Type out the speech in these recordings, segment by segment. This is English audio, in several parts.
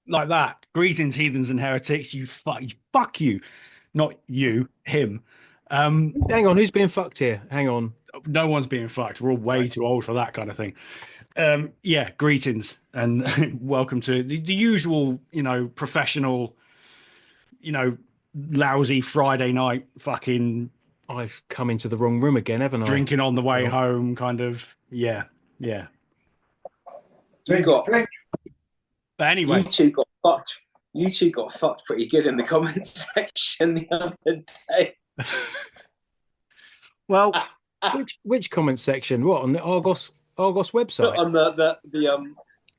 like that. Greetings, heathens and heretics. Fuck you, not you, him. Um, Hang on, who's being fucked here? Hang on. no one's being fucked. We're all way Right. too old for that kind of thing. Yeah, greetings and welcome to the usual, professional, you know, lousy Friday night fucking I've come into the wrong room again, haven't I? drinking on the Hang way on. home kind of. Yeah, yeah. You Drink, got drink. But you anyway, two got fucked. You two got fucked pretty good in the comment section the other day. well, Which comment section? What on the Argos website? On the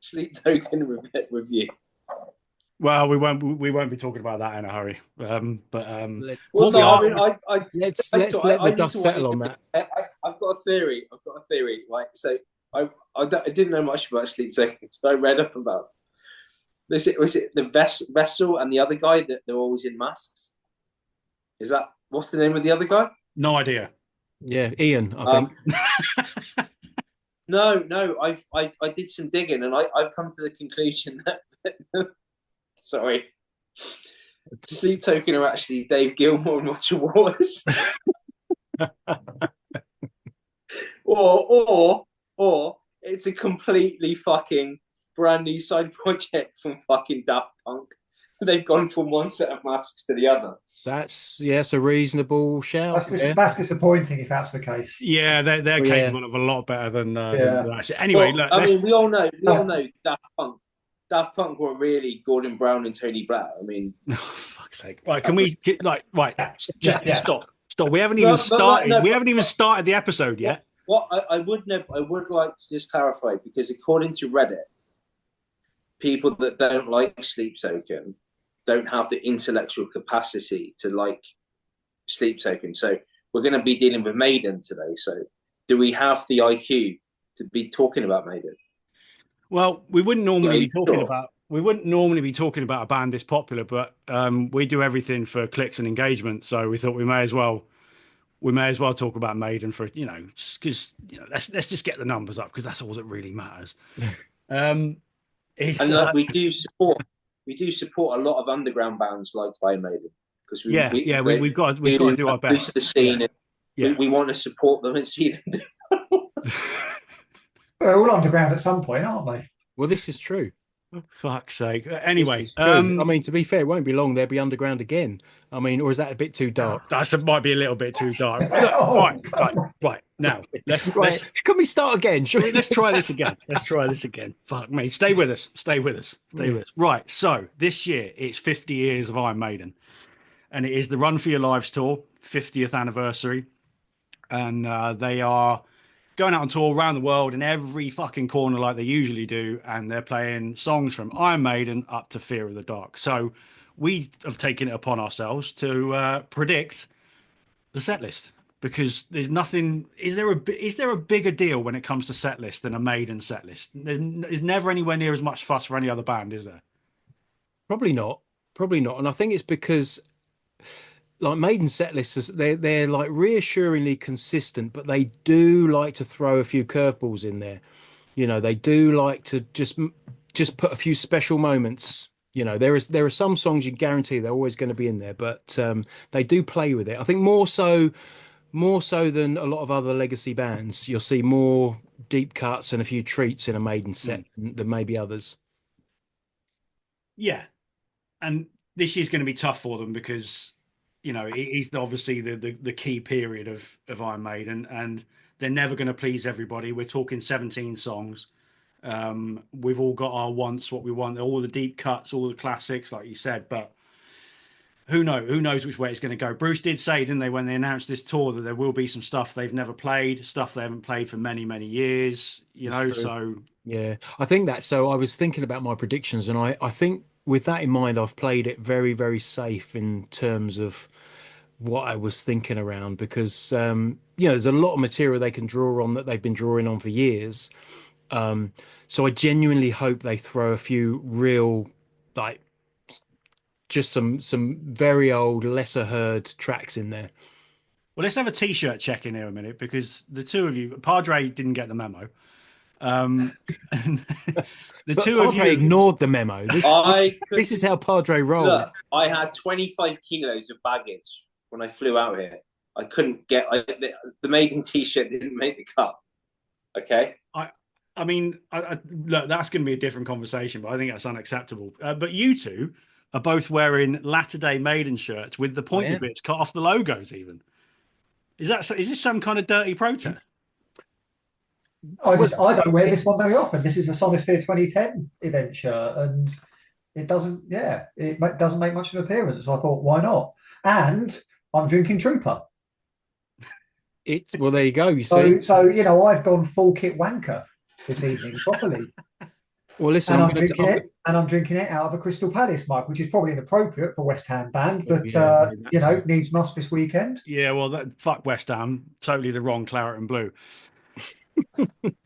sleep token review. well, we won't be talking about that in a hurry. Let's Well, What we no, I are, mean, let's let the I need dust to settle on that. I've got a theory. I've got a theory, right? So I didn't know much about sleep tokens, so I read up about. Was it the vessel and the other guy that they're always in masks? Is that what's the name of the other guy? no idea. Yeah, Ian, I think. Um, no, I did some digging and I've come to the conclusion that sorry, Sleep Token are actually Dave Gilmour and Roger Waters, or it's a completely fucking brand new side project from fucking Daft Punk. They've gone from one set of masks to the other. That's yes, a reasonable shout. Yeah. That's disappointing if that's the case. Yeah, they're Oh, yeah. capable of a lot better than Yeah. actually. Anyway, Well, look, I let's. mean, we all Uh, know Daft Punk. Daft Punk were really Gordon Brown and Tony Blair. I mean, Oh, fuck's sake! Right, can we get right? yeah, Just yeah, yeah. stop. Stop. We haven't even no, started. no, We haven't even started the episode what, yet. what I would like to just clarify because according to Reddit, people that don't like Sleep Token don't have the intellectual capacity to like Sleep Token. So we're going to be dealing with Maiden today. So do we have the IQ to be talking about Maiden? Well, Yeah, are you sure? we wouldn't normally be talking about a band this popular, but we do everything for clicks and engagement. So we thought we may as well talk about Maiden for because let's just get the numbers up because that's all that really matters. Um, it's And like we do support a lot of underground bands like Iron Maiden because yeah, yeah, we've got to do our boost best. the scene and Yeah. we want to support them and see them do. They're all underground at some point, aren't they? Well, this is true. Fuck's sake. This Anyway, is true. I mean, to be fair, it won't be long. They'll be underground again. I mean, or is that a bit too dark? that might be a little bit too dark. Look, Oh, right. Now let's Right. Can we start again? Shall we? let's try this again. Let's try this again. Fuck me. Stay with us. Stay with us. Stay with us. Right. So this year it's 50 years of Iron Maiden, and it is the Run for Your Lives tour, 50th anniversary, and they are going out on tour around the world in every fucking corner like they usually do, and they're playing songs from Iron Maiden up to Fear of the Dark. So we have taken it upon ourselves to predict the set list because there's nothing. Is there a bigger deal when it comes to set list than a Maiden set list? There's never anywhere near as much fuss for any other band, is there? Probably not. Probably not. And I think it's because like Maiden set lists, they're like reassuringly consistent, but they do like to throw a few curveballs in there. They do like to just put a few special moments. There are some songs you guarantee they're always going to be in there, but they do play with it. I think more so than a lot of other legacy bands. You'll see more deep cuts and a few treats in a Maiden set Mm. than maybe others. Yeah, and this year's going to be tough for them because it is obviously the key period of Iron Maiden, and they're never going to please everybody. We're talking 17 songs. We've all got our wants, what we want, all the deep cuts, all the classics, like you said. But who knows which way it's going to go. Bruce did say, didn't they, when they announced this tour, that there will be some stuff they've never played, stuff they haven't played for many, many years. It's true. So Yeah, I think that. So I was thinking about my predictions, and I think with that in mind, I've played it very, very safe in terms of what I was thinking around because there's a lot of material they can draw on that they've been drawing on for years. So I genuinely hope they throw a few real, like, just some very old, lesser heard tracks in there. well, let's have a t-shirt check in here a minute because the two of you, Padre didn't get the memo. And the But two of Padre you, ignored the memo. I This is how Padre rolled. look. I had 25 kilos of baggage when I flew out here. I couldn't get the Maiden T-shirt didn't make the cut. Okay. I mean, look, that's going to be a different conversation, but I think that's unacceptable. But you two are both wearing latter-day Maiden shirts with the pointy bits cut off the logos. Even is this some kind of dirty protest? I don't wear this one very often. This is a Sonosphere 2010 event shirt, and it doesn't make much of an appearance. I thought, why not? And I'm drinking Trooper. Well, there you go. You see. So I've gone full kit wanker this evening properly. Well, listen, I'm drinking it out of a Crystal Palace mug, which is probably inappropriate for West Ham band, but needs must this weekend. Yeah, well, fuck West Ham, totally the wrong claret and blue.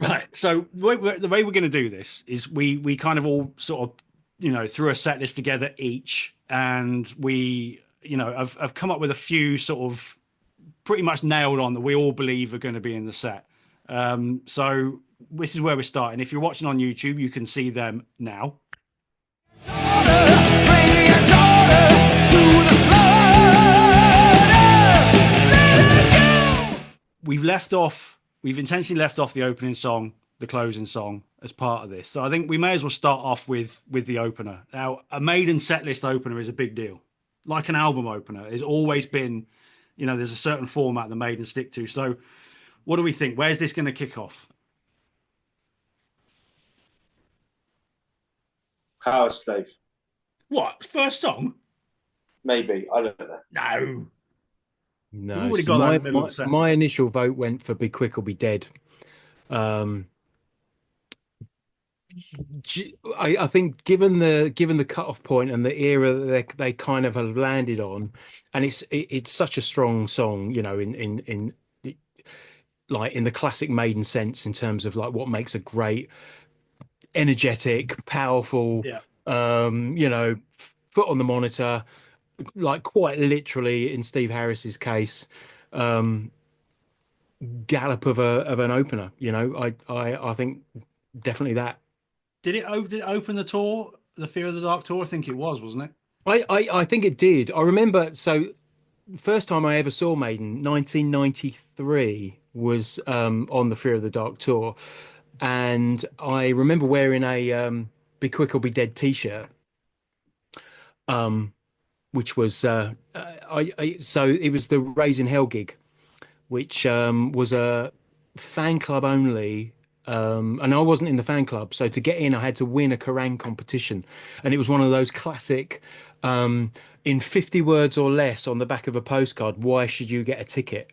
Right. So the way we're going to do this is we kind of all sort of threw a set list together each, and we have come up with a few sort of pretty much nailed on that we all believe are going to be in the set. So this is where we're starting. If you're watching on YouTube, you can see them now. We've intentionally left off the opening song, the closing song, as part of this. So I think we may as well start off with the opener. Now, a Maiden set list opener is a big deal. Like an album opener, it's always been, there's a certain format the Maiden stick to. So what do we think? Where's this going to kick off? Power Slave. What? First song? Maybe. I don't know. No. No. So my initial vote went for Be Quick or Be Dead. I think given the cutoff point and the era that they kind of have landed on, and it's such a strong song, in like in the classic Maiden sense, in terms of like what makes a great, energetic, powerful, foot on the monitor, like quite literally in Steve Harris's case, gallop of an opener. I think definitely that. Did it open the tour, the Fear of the Dark tour? I think it was, wasn't it? I think it did. I remember. So first time I ever saw Maiden, 1993, was on the Fear of the Dark tour, and I remember wearing a Be Quick or Be Dead t-shirt, which was so it was the Raising Hell gig, which was a fan club only. And I wasn't in the fan club, so to get in, I had to win a Kerrang competition, and it was one of those classic, in 50 words or less on the back of a postcard. Why should you get a ticket?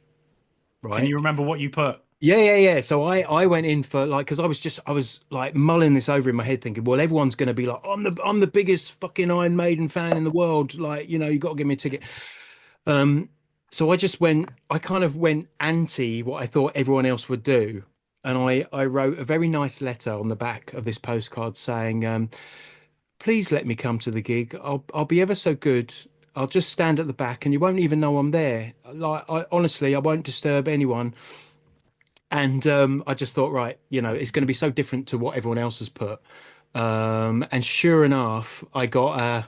Right? Can you remember what you put? Yeah. So I went in for because I was like mulling this over in my head, thinking, well, everyone's going to be like, I'm the biggest fucking Iron Maiden fan in the world. Like, you got to give me a ticket. So I kind of went anti what I thought everyone else would do. And I wrote a very nice letter on the back of this postcard saying, please let me come to the gig. I'll be ever so good. I'll just stand at the back and you won't even know I'm there. Like, honestly, I won't disturb anyone. And I just thought, right, it's going to be so different to what everyone else has put. And sure enough, I got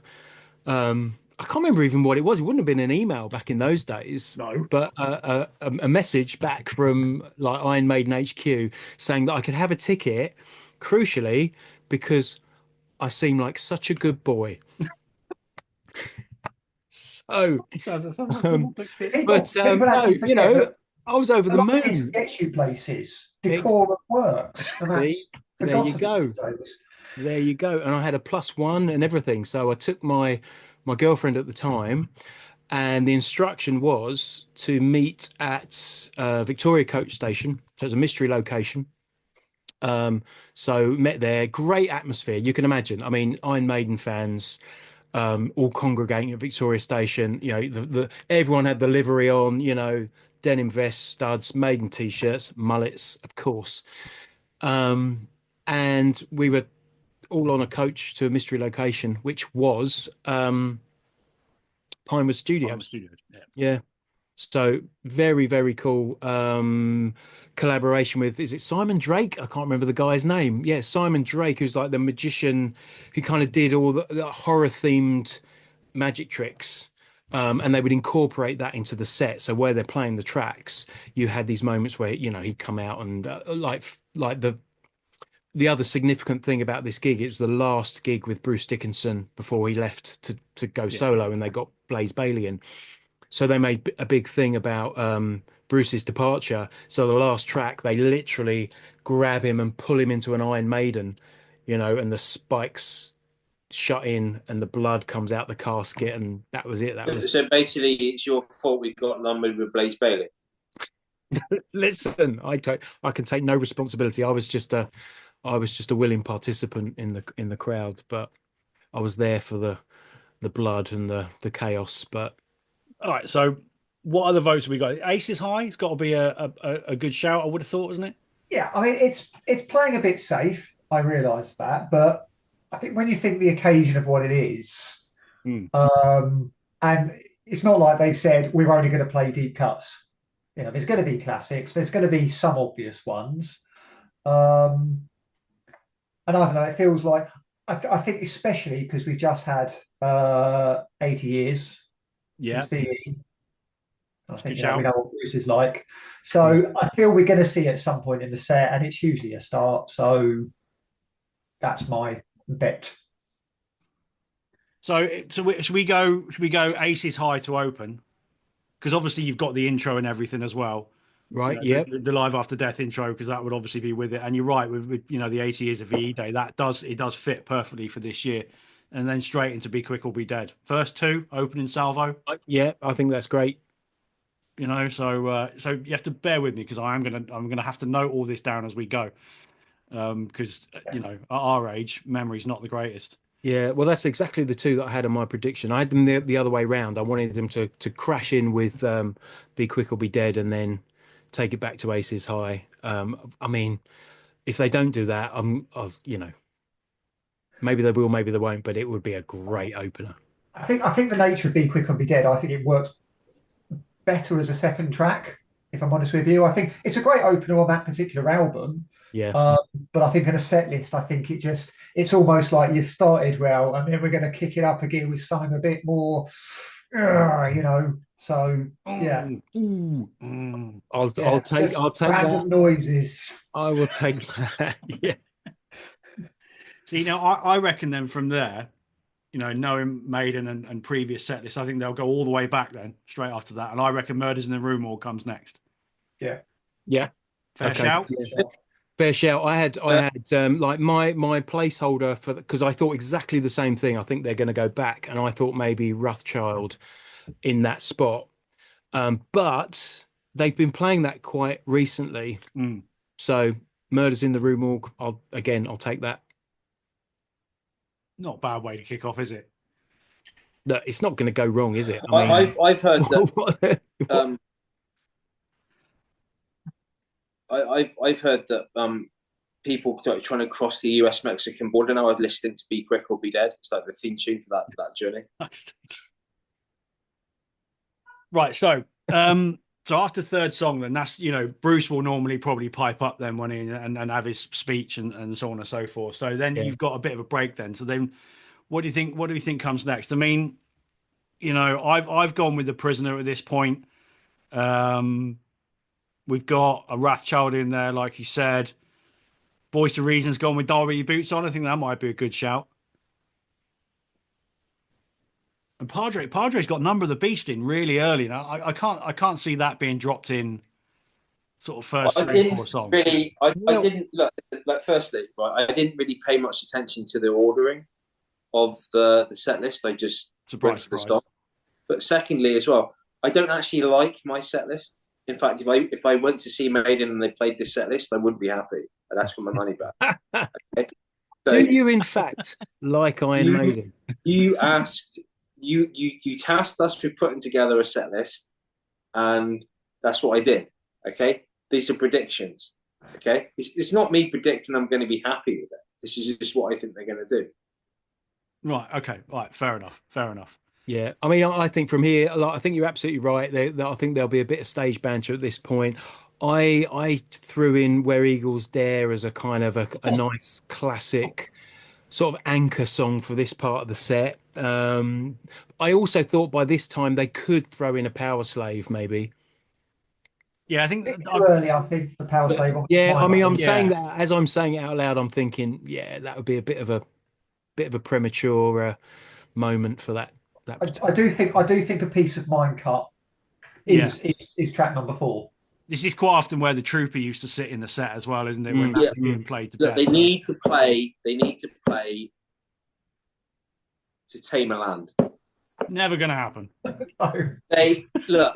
I can't remember even what it was. It wouldn't have been an email back in those days. No. But a message back from like Iron Maiden HQ saying that I could have a ticket, crucially, because I seem like such a good boy. So, but no, I was over the moon. Gets you places. Decorum works. There you go. There you go. And I had a +1 and everything. So I took my girlfriend at the time, and the instruction was to meet at Victoria Coach Station. So it's a mystery location. So met there. Great atmosphere. You can imagine. I mean, Iron Maiden fans all congregating at Victoria Station. Everyone had the livery on. Denim vests, studs, Maiden t-shirts, mullets, of course. And we were all on a coach to a mystery location, which was Pinewood Studios. Yeah. So very, very cool collaboration with, is it Simon Drake? I can't remember the guy's name. Yeah, Simon Drake, who's like the magician who kind of did all the horror themed magic tricks. And they would incorporate that into the set. So where they're playing the tracks, you had these moments where, he'd come out and like the other significant thing about this gig, it was the last gig with Bruce Dickinson before he left to go solo, and they got Blaze Bayley in. So they made a big thing about Bruce's departure. So the last track, they literally grab him and pull him into an Iron Maiden, and the spikes shut in and the blood comes out the casket, and that was it. That was So basically, it's your fault we got numbered with Blaze Bailey. Listen, I can take no responsibility. I was just a willing participant in the crowd, but I was there for the blood and the chaos. But All right. So, what other votes have we got? Ace is high. It's got to be a good shout. I would have thought, isn't it? Yeah, I mean it's playing a bit safe. I realise that, but I think when you think the occasion of what it is, Mm. and it's not like they've said we're only going to play deep cuts. There's going to be classics. There's going to be some obvious ones, and I don't know. It feels like I think especially because we've just had 80 years Yeah. since BE. I think Good shout. we know what Bruce is like. So I feel we're going to see at some point in the set, and it's usually a start. So that's my bet. So, should we go? Should we go Ace is high to open? Because obviously you've got the intro and everything as well. right, yeah, The Live After Death intro, because that would obviously be with it. And you're right, with the 80 years of VE Day, it does fit perfectly for this year. And then straight into Be Quick or Be Dead. First two opening salvo. yeah, I think that's great. So you have to bear with me because I'm gonna have to note all this down as we go. Because at our age, memory's not the greatest. Yeah, well, that's exactly the two that I had in my prediction. I had them the other way round. I wanted them to crash in with Be Quick or Be Dead, and then take it back to Aces High. I mean, if they don't do that, maybe they will, maybe they won't, but it would be a great opener. I think the nature of Be Quick or Be Dead, I think it works better as a second track, if I'm honest with you. I think it's a great opener on that particular album. Yeah. But I think in a set list, I think it's almost like you've started well, and then we're going to kick it up again with something a bit more, So yeah, I'll take random that. noises. I will take that. Yeah. See, now I reckon then from there, knowing Maiden and previous set lists, I think they'll go all the way back then, straight after that. And I reckon Murders in the Room all comes next. Yeah. Yeah. Fair Okay. shout. Yeah. Fair shout. I had like my placeholder for because I thought exactly the same thing. I think they're going to go back, and I thought maybe Rothschild in that spot. But they've been playing that quite recently. So Murders in the Rue Morgue, I'll take that. Not a bad way to kick off, is it? No, it's not going to go wrong, is it? I've heard that. I've heard that people trying to cross the US Mexican border now are listening to Be Quick or Be Dead. It's like the theme tune for that journey. Right. So after third song, then that's Bruce will normally probably pipe up then when he and have his speech and so on and so forth. So then you've got a bit of a break then. So then what do you think? What do you think comes next? I mean, I've gone with The Prisoner at this point. We've got a Wrathchild in there, like you said. Voice of Reason's gone with Die With Your Boots On. I think that might be a good shout. And Padre's got Number of the Beast in really early. Now I can't see that being dropped in sort of first 3 or 4 songs. Really, I didn't look. Like, firstly, right, I didn't really pay much attention to the ordering of the set list. I just went for the stop. But secondly, as well, I don't actually like my set list. In fact, if I went to see Maiden and they played this set list, I wouldn't be happy. I'd ask for my money back. Okay? So, do you, in fact, like Iron Maiden? You asked. You tasked us with putting together a set list, and that's what I did. Okay, these are predictions. Okay, it's not me predicting I'm going to be happy with it. This is just what I think they're going to do. Right. Okay. Right. Fair enough. Yeah, I mean, I think from here, like, I think you're absolutely right. I think there'll be a bit of stage banter at this point. I threw in Where Eagles Dare as a kind of a nice classic sort of anchor song for this part of the set. I also thought by this time they could throw in a Power Slave, maybe. Yeah, I A think bit too early, I think, for Power But Slave on yeah, my I mean, I'm mind. saying yeah. that as I'm saying it out loud, I'm thinking, yeah, that would be a bit of a premature moment for that I particular. do think a Piece of Mind cut Yeah. is track number 4. This is quite often where the trooper used to sit in the set as well, isn't it? When that Mm, Yeah, was mm. being played to look, death. So they need to play to Tame a Land. never going to happen. Oh, They look.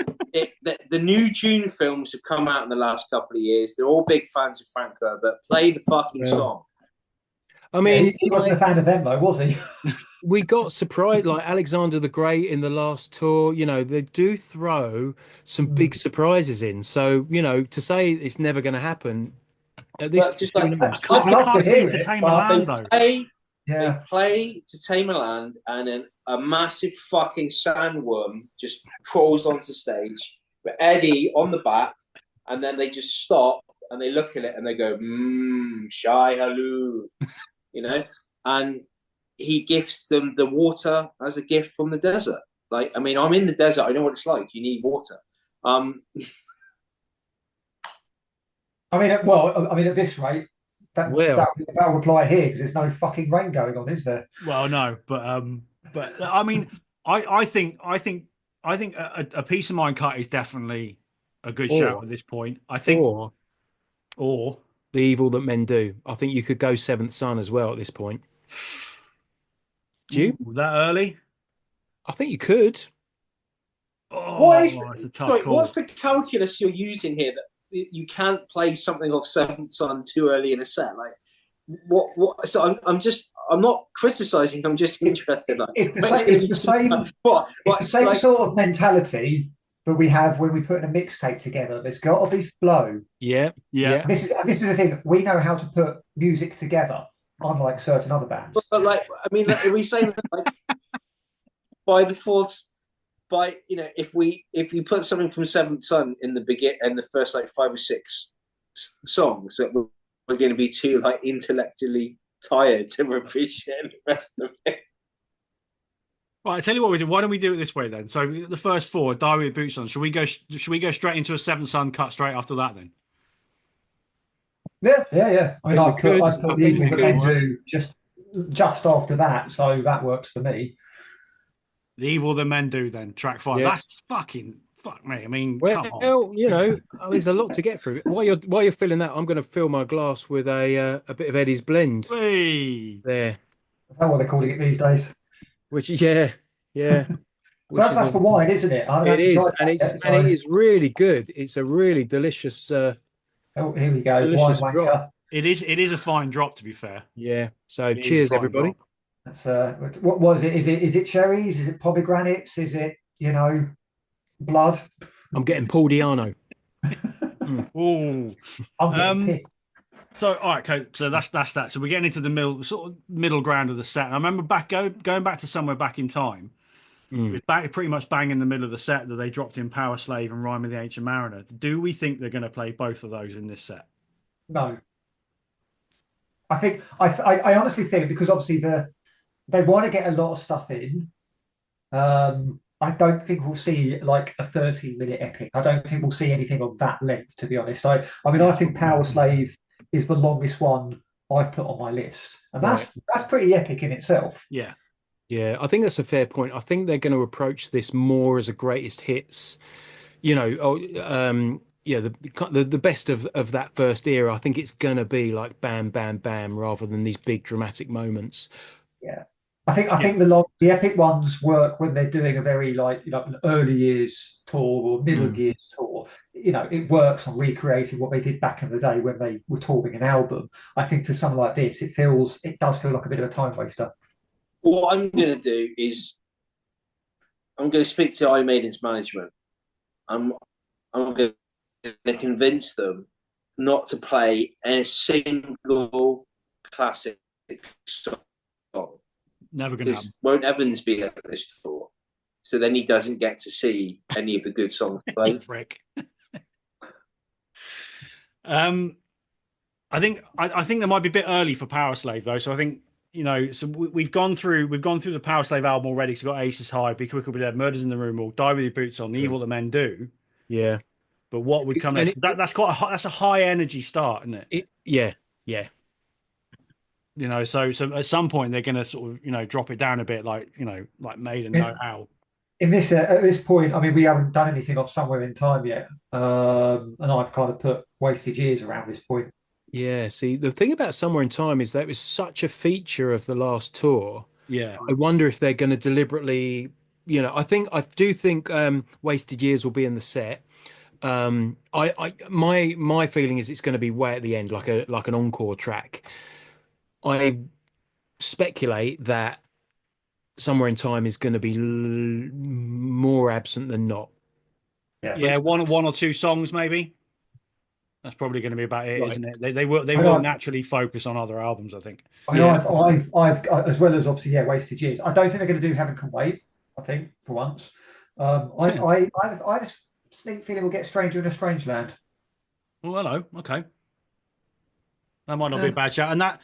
The new June films have come out in the last couple of years. They're all big fans of Frank Herbert. Play the fucking Yeah. song. I yeah, mean, he wasn't a fan of them though, was he? we got surprised, like Alexander the Great in the last tour. They do throw some big surprises in. So, to say it's never going to happen at this, But just who like knows? I I'd love to can't see hear it to it, tame a but they land though. play, they yeah, play to Tame a Land, and then a massive fucking sandworm just crawls onto stage, but Eddie on the back, and then they just stop and they look at it and they go, shy haloo, you know, and he gifts them the water as a gift from the desert. Like, I mean, I'm in the desert. I know what it's like. You need water. Um, I mean, well, I mean, at this rate, Well, that'll apply here because there's no fucking rain going on, is there? Well, no, but I mean, I think a piece of mind cut is definitely a good shout or at this point. I think, or or the evil that men do. I think you could go Seventh Son as well at this point. Do you? that early. I think you could. what is Oh, it's a tough sorry? What's call. the calculus you're using here that you can't play something off Seventh Son too early in a set? Like, what? So I'm not criticizing. I'm just interested. Like, It's the but it's same. going to It's be the too same. much. What? It's the What? same Like, sort of mentality that we have when we put in a mixtape together. There's got to be flow. Yeah, Yeah, yeah. This is the thing. We know how to put music together, unlike certain other bands. but like, I mean, like, are we saying that, like, by the fourth? By if you put something from Seventh Son in the begin and the first like 5 or 6 songs, that we're going to be too like intellectually tired to appreciate the rest of it. right. I tell you what we do. Why don't we do it this way then? So the first four, Diary with Boots on. Should we go? Should we go straight into a Seventh Son cut straight after that then? Yeah, yeah, yeah. I mean, I think we could. I I put the think I we Evil think that that'll could. Men work. do just after that, so that works for me. The Evil the Men Do then track 5. Yeah. That's fuck me. I mean, Well, come on. there's a lot to get through. While you're filling that, I'm going to fill my glass with a bit of Eddie's blend Hey. there, Is that what they're calling it these days? which is yeah, So which is that's for wine, isn't it? I haven't it actually is, tried and that it's yet. and it So is really good. It's a really oh, here we go. Wine delicious drop. wanker. It is a fine drop to be fair. Yeah. So It is a cheers, fine everybody. drop. That's what was it? Is it cherries? Is it pomegranates? Is it blood? I'm getting Paul Diano. Mm. Oh. I'm getting Um pissed. so all right, okay, so that's that. So we're getting into the middle ground of the set. And I remember going back to somewhere back in time. It Mm. was back pretty much bang in the middle of the set that they dropped in Power Slave and Rhyme of the Ancient Mariner. Do we think they're going to play both of those in this set? No, I think I honestly think because obviously they want to get a lot of stuff in. I don't think we'll see like a 13-minute epic. I don't think we'll see anything of that length, to be honest. I mean, I Yeah. think Power Slave is the longest one I've put on my list, and Right. that's pretty epic in itself. Yeah. Yeah, I think that's a fair point. I think they're going to approach this more as a greatest hits. Yeah, the best of that first era. I think it's going to be like bam, bam, bam, rather than these big dramatic moments. Yeah, I Yeah. think the epic ones work when they're doing a very like an early years tour or middle Mm. years tour. It works on recreating what they did back in the day when they were touring an album. I think for something like this, it does feel like a bit of a time waster. What I'm going to do is I'm going to speak to Iron Maiden's management. I'm going to convince them not to play a single classic song. Never going to Because happen. won't Evans be at this tour? So then he doesn't get to see any of the good songs played. Prick. I think they might be a bit early for Power Slave though. So I think, so we've gone through the Power Slave album already. So we've got Aces High, Be Quick or Be Dead, Murders in the Room, or Die with Your Boots on, The Evil That Men Do. Yeah. But what would come next? That's a high energy start, isn't it? Yeah. So at some point they're going to sort of drop it down a bit, like Maiden know how. In this at this point, I mean, we haven't done anything off Somewhere in Time yet, and I've kind of put Wasted Years around this point. Yeah, see, the thing about Somewhere in Time is that it was such a feature of the last tour. Yeah. I wonder if they're going to deliberately, I do think Wasted Years will be in the set. My feeling is it's going to be way at the end, like an encore track. I speculate that Somewhere in Time is going to be more absent than not. Yeah, one or two songs maybe. That's probably going to be about it, right. Isn't it? They will naturally focus on other albums, I think. I've as well as obviously Wasted Years. I don't think they're going to do Heaven Can Wait. I think for once, I just feeling we'll get Stranger in a Strange Land. Well, hello, okay. That might not be a bad shout, and that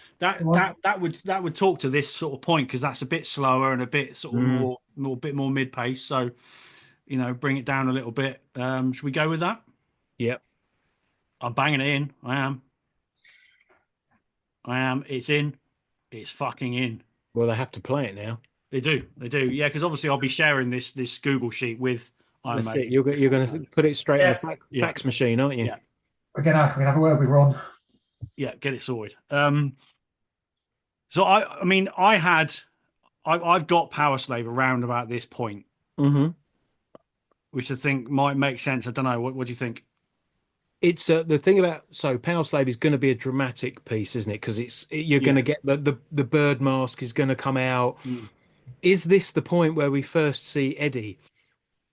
would talk to this sort of point because that's a bit slower and a bit sort of more mid pace. So, bring it down a little bit. Should we go with that? Yep. I'm banging it in. I am. It's in. It's fucking in. Well, they have to play it now. They do. Yeah, because obviously I'll be sharing this Google sheet with Iron Maiden. You're going to put it straight on the fax machine, aren't you? Yeah. We're gonna have a word with Ron. Yeah, get it sorted. So I've got Power Slave around about this point, which I think might make sense. I don't know. What do you think? It's the thing about Power Slave is going to be a dramatic piece, isn't it? Because you're going to get the bird mask is going to come out. Is this the point where we first see Eddie?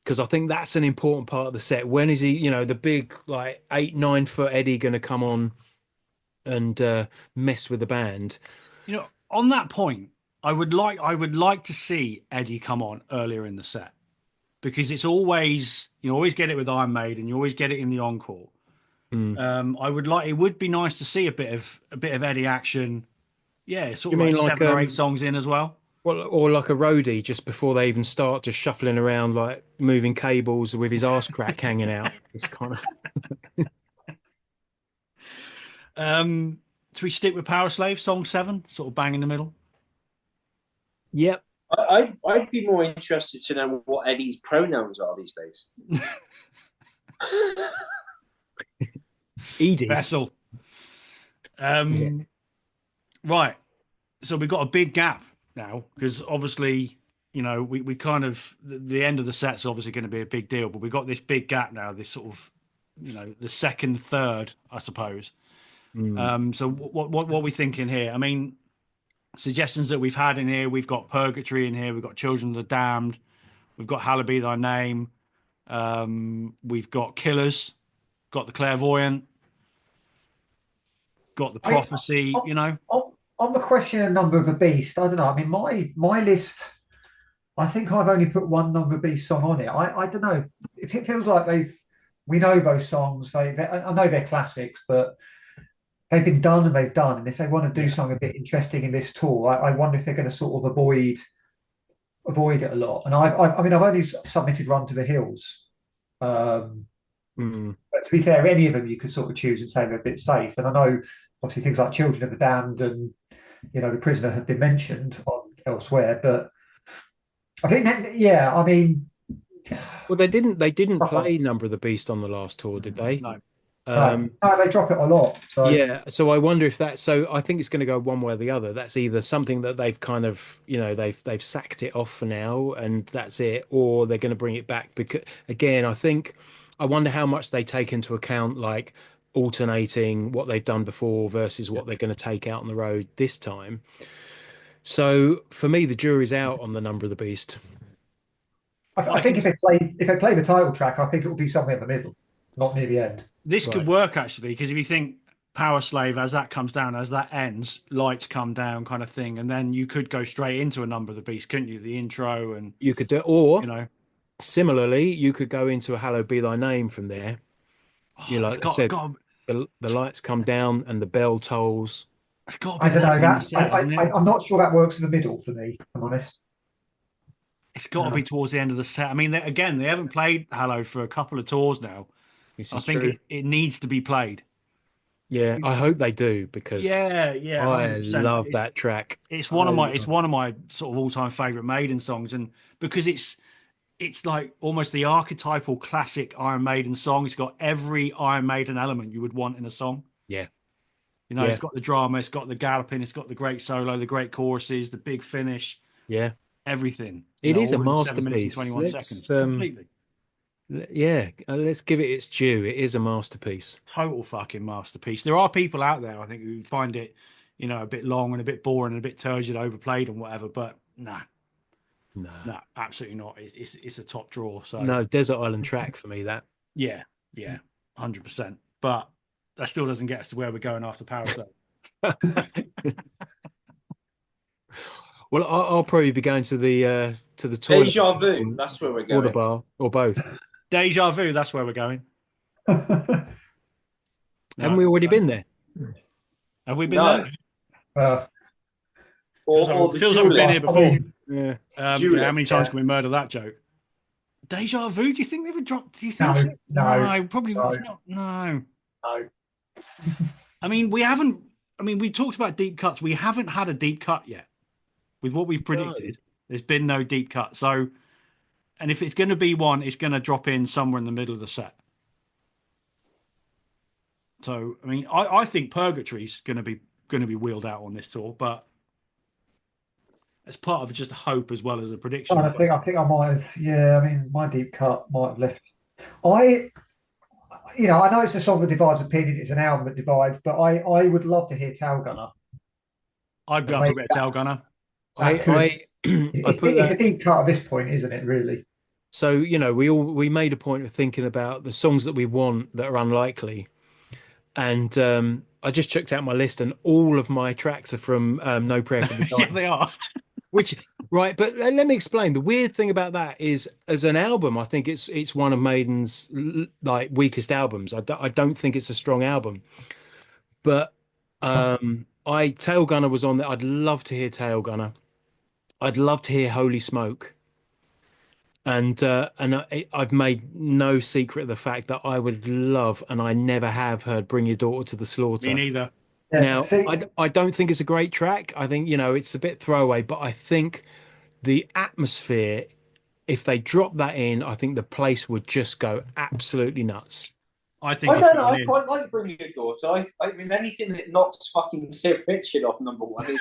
Because I think that's an important part of the set. When is he? The big 8-9 foot Eddie going to come on and mess with the band? On that point, I would like to see Eddie come on earlier in the set because it's always you always get it with Iron Maiden, you always get it in the encore. It would be nice to see a bit of Eddie action. Yeah, sort of like 7 or 8 songs in as well. Well, or like a roadie just before they even start, just shuffling around, like moving cables with his arse crack hanging out. It's kind of. Do we stick with Power Slave, song 7, sort of bang in the middle? Yep. I'd be more interested to know what Eddie's pronouns are these days. Edie. Vessel. Right. So we've got a big gap now because obviously, we kind of the end of the set's obviously going to be a big deal, but we've got this big gap now, this sort of, the second, third, I suppose. So what are we thinking here? I mean, suggestions that we've had in here, we've got Purgatory in here, we've got Children of the Damned, we've got Hallowed Be Thy Name, we've got Killers, got the Clairvoyant, got the Prophecy, On the question of Number of the Beast, I don't know. I mean, my list, I think I've only put one Number of the Beast song on it. I don't know. It feels like we know those songs. I know they're classics, but they've been done and they've done. And if they want to do something a bit interesting in this tour, I wonder if they're going to sort of avoid it a lot. And I've only submitted Run to the Hills. But to be fair, any of them you could sort of choose and say they're a bit safe. And I know obviously things like Children of the Damned and The Prisoner have been mentioned elsewhere, but I think well, they didn't play Number of the Beast on the last tour, did they? No. No, they drop it a lot. So. Yeah, so I wonder if that. So I think it's going to go one way or the other. That's either something that they've kind of, they've sacked it off for now, and that's it, or they're going to bring it back. Because again, I wonder how much they take into account, like alternating what they've done before versus what they're going to take out on the road this time. So for me, the jury's out on the Number of the Beast. I think if they play the title track, I think it will be somewhere in the middle, not near the end. This could work actually, because if you think Power Slave, as that comes down, as that ends, lights come down, kind of thing, and then you could go straight into a Number of the Beast, couldn't you? The intro, and you could do, or Similarly, you could go into a Hallowed Be Thy Name from there. You know, It's like I said, the lights come down and the bell tolls. got to I be don't know later in the that. set, isn't it? I'm not sure that works in the middle for me. If I'm honest. It's got to be towards the end of the set. I mean, again, they haven't played Hello for a couple of tours now. This I is think true. it needs to be played. Yeah, I hope they do because Yeah, I 100%. love that track. It's I one of my sort of all-time favorite Maiden songs, and because it's like almost the archetypal classic Iron Maiden song. It's got every Iron Maiden element you would want in a song. yeah, You know, yeah, it's got the drama, it's got the galloping, it's got the great solo, the great choruses, the big finish, yeah. everything. You It know, is a all in 7 minutes and masterpiece. 21 seconds. Completely. Yeah, let's give it its due. It is a masterpiece. Total fucking masterpiece. There are people out there, I think, who find it, a bit long and a bit boring and a bit turgid, overplayed and whatever. But nah, No, nah, absolutely not. It's a top draw. So no, Desert Island Track for me. That. yeah, 100%. But that still doesn't get us to where we're going after Parasite. Well, I'll probably be going to the toilet Deja vu. That's where we're or the going. bar or both. Deja vu. That's where we're going. Haven't No, we already been there? have we been No. there? Uh, Or the Feels like we've been here duelist. I before. mean, Yeah. Yeah, how many Julep, times yeah. can we murder that joke? Deja vu? Do you think they would drop? Do you think? no, So? no, No, probably no, not. No. no. I mean, we haven't. I mean, we talked about deep cuts. We haven't had a deep cut yet. With what we've No. predicted, there's been no deep cut. So, and if it's going to be one, it's going to drop in somewhere in the middle of the set. So, I mean, I think Purgatory's going to be wheeled out on this tour, but it's part of just a hope as well as a prediction. I think I might have. Yeah, I mean, my deep cut might have left. I, I know it's a song that divides opinion. It's an album that divides, but I would love to hear Tail Gunner, I'd go and for a maybe bit of Tail Gunner. that could. I I put It's a that. deep cut at this point, isn't it? Really. So, we made a point of thinking about the songs that we want that are unlikely. And I just checked out my list, and all of my tracks are from No Prayer for the Yeah, Dying. they are. Which, right, but let me explain. The weird thing about that is, as an album, I think it's one of Maiden's like weakest albums. I don't think it's a strong album, but I Tail Gunner was on there. I'd love to hear Tail Gunner. I'd love to hear Holy Smoke. I've made no secret of the fact that I would love, and I never have heard "Bring Your Daughter to the Me Slaughter." neither. Yeah. Now, See, I don't think it's a great track. I think, it's a bit throwaway, but I think the atmosphere, if they drop that in, I think the place would just go absolutely nuts. I think I it's don't know. going I in. quite like Bring Your Daughter. I mean, anything that knocks fucking Cliff Richard off number one is.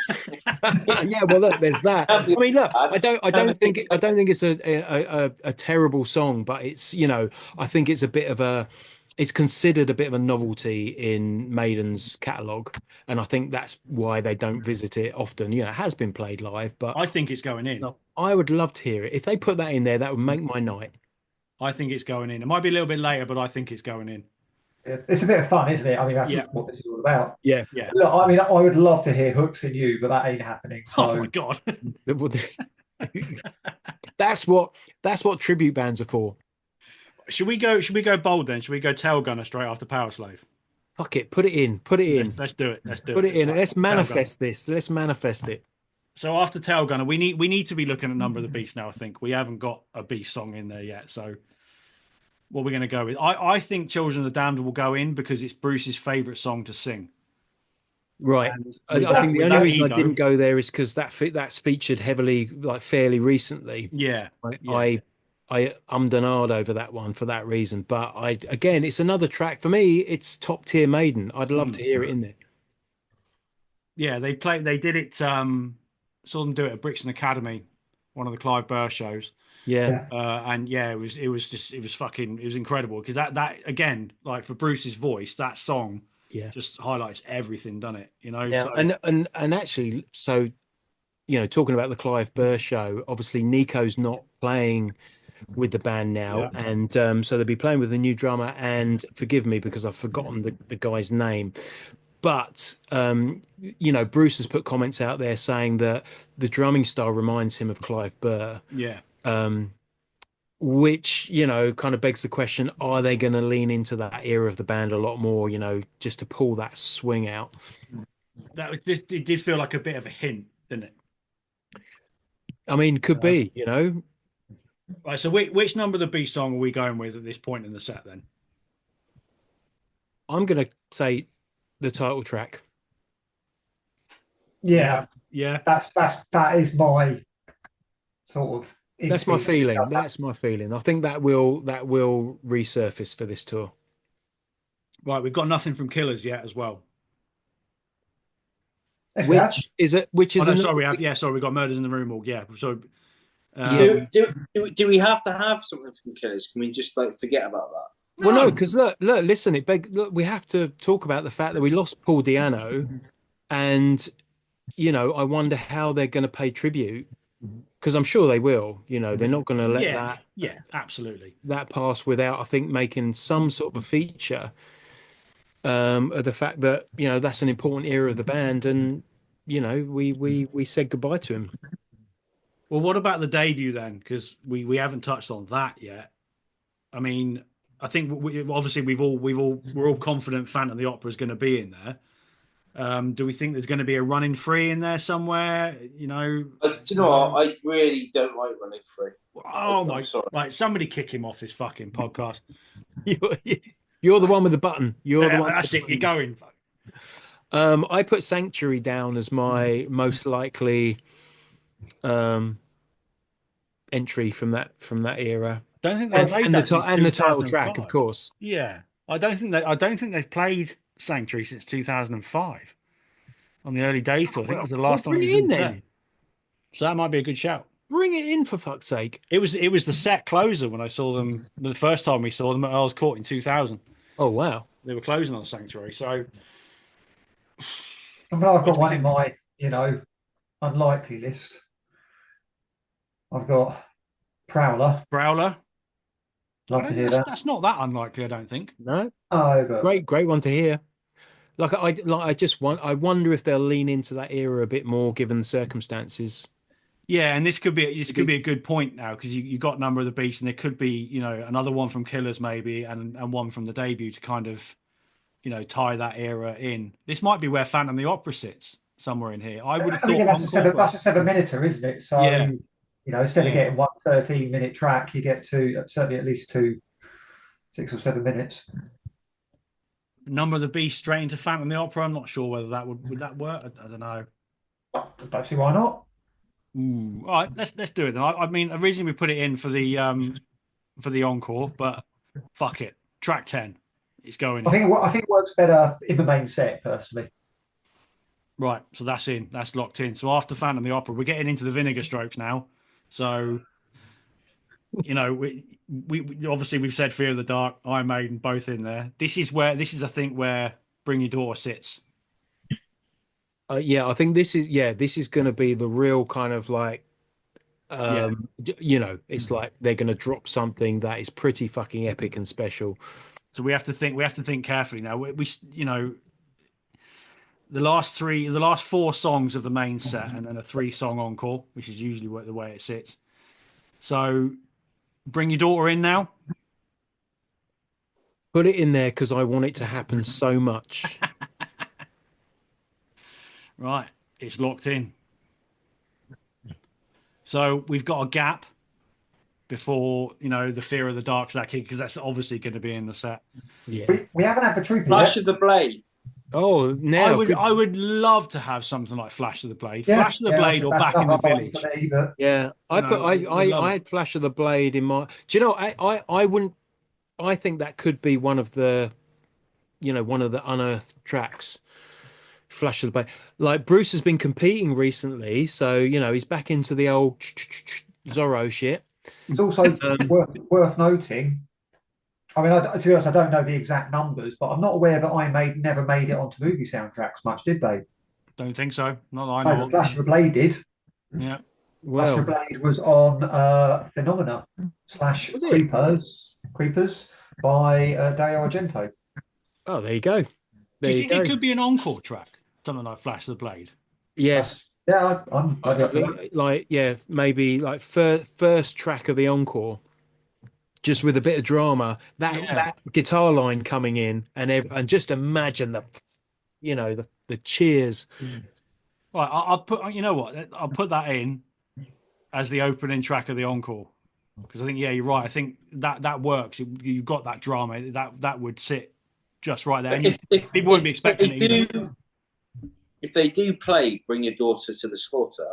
Yeah, well, look, there's that. I mean, look, I don't think it's a terrible song, but it's, I think it's considered a bit of a novelty in Maiden's catalogue, and I think that's why they don't visit it often. It has been played live, but I think it's going in. no, I would love to hear it. If they put that in there, that would make my night. I think it's going in. It might be a little bit later, but I think it's going in. it's a bit of fun, isn't it? I mean, that's Yeah, what this is all about. Yeah. yeah. Look, I mean, I would love to hear Hooks in You, but that ain't happening. Oh my So god. That's what tribute bands are for. Should we go bold then? Should we go Tail Gunner straight after Power Slave? Fuck it, put it in, put it in, Let's do it. Let's do put it. it in. Let's Tail Gunner. manifest this. Let's manifest it. So after Tail Gunner, we need to be looking at Number of the Beast now. I think we haven't got a Beast song in there yet. So what we're going to go with? I think Children of the Damned will go in because it's Bruce's favorite song to sing. Right. I think the only reason I didn't go there is because that's featured heavily, like fairly recently. Yeah. I ummed and ahed over that one for that reason. But again, it's another track for me. It's top tier Maiden. I'd love to hear it in there. Yeah, they did it. Saw them do it at Brixton Academy, one of the Clive Burr shows. Yeah. And yeah, it was incredible because that again, like for Bruce's voice, that song just highlights everything, doesn't it? Yeah. So, And actually, so talking about the Clive Burr show, obviously Nico's not playing with the band now, and so they'll be playing with the new drummer. And forgive me because I've forgotten the guy's name. But Bruce has put comments out there saying that the drumming style reminds him of Clive Burr. Yeah. which, kind of begs the question, are they going to lean into that era of the band a lot more, just to pull that swing out? It did feel like a bit of a hint, didn't it? I mean, could be. Right. So which number of the B song are we going with at this point in the set then? I'm going to say the title track. Yeah, Yeah. that is my sort of That's my instinct. feeling. That's my feeling. I think that will resurface for this tour. Right. We've got nothing from Killers yet as well. Yes, we have. Which Oh is no, another sorry, we have. Yeah, sorry, we got Murders in the Room Org. Yeah. So Yeah. Do we have to have something from Killers? Can we just like forget about that? Well, no, because listen, look, we have to talk about the fact that we lost Paul Di'Anno, and I wonder how they're going to pay tribute, because I'm sure they will. They're not going to let yeah, absolutely. that pass without, I think, making some sort of a feature of the fact that that's an important era of the band, and we said goodbye to him. Well, what about the debut then? Because we haven't touched on that yet. I mean, I think obviously we're all confident Phantom of the Opera is going to be in there. Do we think there's going to be a running free in there somewhere? Do you know what? I really don't like running free. Oh my! Right, somebody kick him off this fucking podcast. You're the one with the button. You're the one. That's it. You're going. I put Sanctuary down as my most likely entry from that era. Don't think they played that and the title track, of course. Yeah, I don't think they've played Sanctuary since 2005 on the early days tour. I think that was the last time. Bring it in then. So that might be a good shout. Bring it in, for fuck's sake. It was the set closer when I saw them the first time we saw them at Earl's Court in 2000. Oh wow. They were closing on Sanctuary. So I mean, I've got one in my, unlikely list. I've got Prowler. Love to hear that. That's not that unlikely, I don't think. No. Oh, but great one to hear. I wonder if they'll lean into that era a bit more given the circumstances. Yeah, and this could be a good point now, because you got Number of the Beast, and there could be another one from Killers maybe, and one from the debut to kind of tie that era in. This might be where Phantom of the Opera sits, somewhere in here. I would have thought that's a 7-minute, isn't it? So yeah. Instead of getting one 13-minute track, you get certainly at least 2 6 or 7 minutes. Number of the Beast straight into Phantom of the Opera. I'm not sure whether that would that work. I don't know. I don't see why not. Ooh. All right, let's do it then. I mean, originally we put it in for the encore, but fuck it. Track 10. It's going. I think it works better in the main set, personally. Right, so that's in. That's locked in. So after Phantom of the Opera, we're getting into the Vinegar Strokes now. So we obviously we've said Fear of the Dark, Iron Maiden, both in there. This is I think where Bring Your Daughter sits. I think this is going to be the real kind of like, it's like they're going to drop something that is pretty fucking epic and special. So we have to think carefully now. We the last 4 songs of the main set, and then a 3-song encore, which is usually the way it sits. So Bring Your Daughter in now. Put it in there because I want it to happen so much. Right, it's locked in. So we've got a gap before the Fear of the Dark that kick, because that's obviously going to be in the set. Yeah, we haven't had the Trooper Flash yet. of the Blade. Oh, now I would love to have something like Flash of the Blade, Yeah, Flash of the Blade, or Back in the Village. Yeah, I had Flash of the Blade in my. Do you know? I wouldn't. I think that could be one of the, one of the unearthed tracks. Flash of the Blade. Like Bruce has been competing recently, so he's back into the old Zorro shit. It's also worth noting. I mean, to be honest, I don't know the exact numbers, but I'm not aware that Iron Maiden never made it onto movie soundtracks much, did they? Don't think so. Not that I know. Flash of the Blade did. Yeah. Flash of the Blade was on Phenomena / Creepers by Dario Argento. Oh, there you go. Do you think it could be an encore track? Something like Flash of the Blade? Yes. Yeah, I'm maybe like first track of the encore. just with a bit of drama, that guitar line coming in, and just imagine the cheers. Right, I'll put. You know what? I'll put that in as the opening track of the encore because I think you're right. I think that works. You've got that drama that would sit just right there, and people won't be expecting it either. If they do play "Bring Your Daughter to the Slaughter,"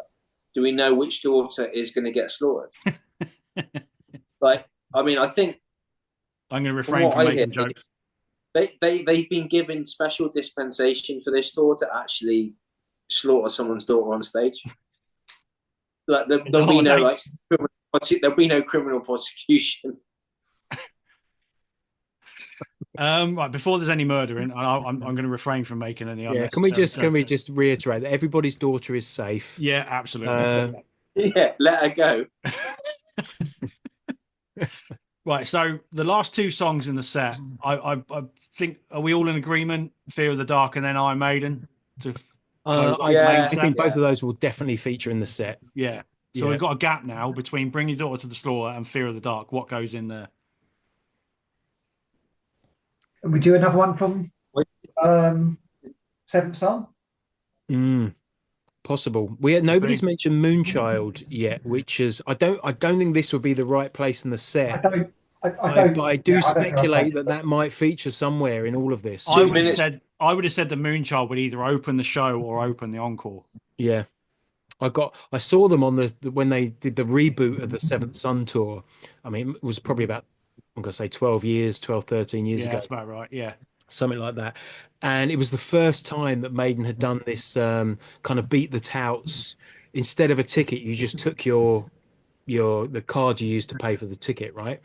do we know which daughter is going to get slaughtered? Like, I mean, I think I'm going to refrain from making jokes. They've been given special dispensation for this tour to actually slaughter someone's daughter on stage. Like there'll be no criminal prosecution. Right, before there's any murdering, I'm going to refrain from making any. Yeah, can we just reiterate that everybody's daughter is safe? Yeah, absolutely. Yeah, let her go. Right, so the last two songs in the set, I think, are we all in agreement? Fear of the Dark and then Iron Maiden. I think both of those will definitely feature in the set. Yeah. So we've got a gap now between Bring Your Daughter to the Slaughter and Fear of the Dark. What goes in there? We do another one from Seventh Son. Possible. Nobody's mentioned Moonchild yet, which is I don't think this would be the right place in the set. I do speculate that might feature somewhere in all of this. I would have said the Moonchild would either open the show or open the encore. Yeah. I saw them on when they did the reboot of the Seventh Son tour. I mean, it was probably about, I'm going to say 13 years ago. That's about right. Yeah. Something like that. And it was the first time that Maiden had done this kind of beat the touts. Instead of a ticket, you just took the card you used to pay for the ticket, right?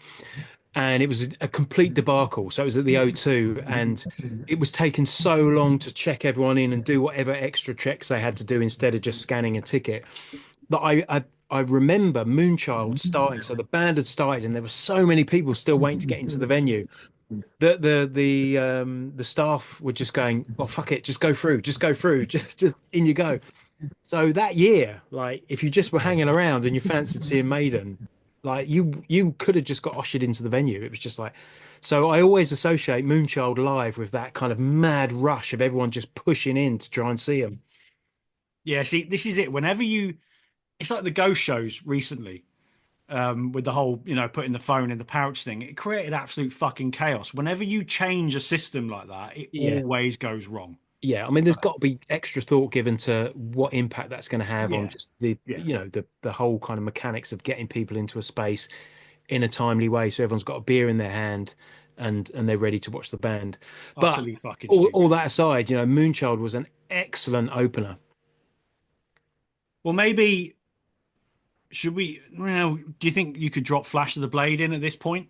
And it was a complete debacle. So it was at the O2, and it was taking so long to check everyone in and do whatever extra checks they had to do instead of just scanning a ticket. But I remember Moonchild starting. So the band had started, and there were so many people still waiting to get into the venue. The staff were just going, well, fuck it, just go through, just in you go. So that year, like, if you just were hanging around and you fancied seeing Maiden, like, you could have just got ushered into the venue. It was just like, so I always associate Moonchild live with that kind of mad rush of everyone just pushing in to try and see them. Yeah, see, this is it. It's like the ghost shows recently. With the whole, putting the phone in the pouch thing, it created absolute fucking chaos. Whenever you change a system like that, it always goes wrong. Yeah, I mean, there's got to be extra thought given to what impact that's going to have on just the whole kind of mechanics of getting people into a space in a timely way, so everyone's got a beer in their hand and they're ready to watch the band. But all that aside, Moonchild was an excellent opener. Well, maybe. Should we? Well, do you think you could drop Flash of the Blade in at this point,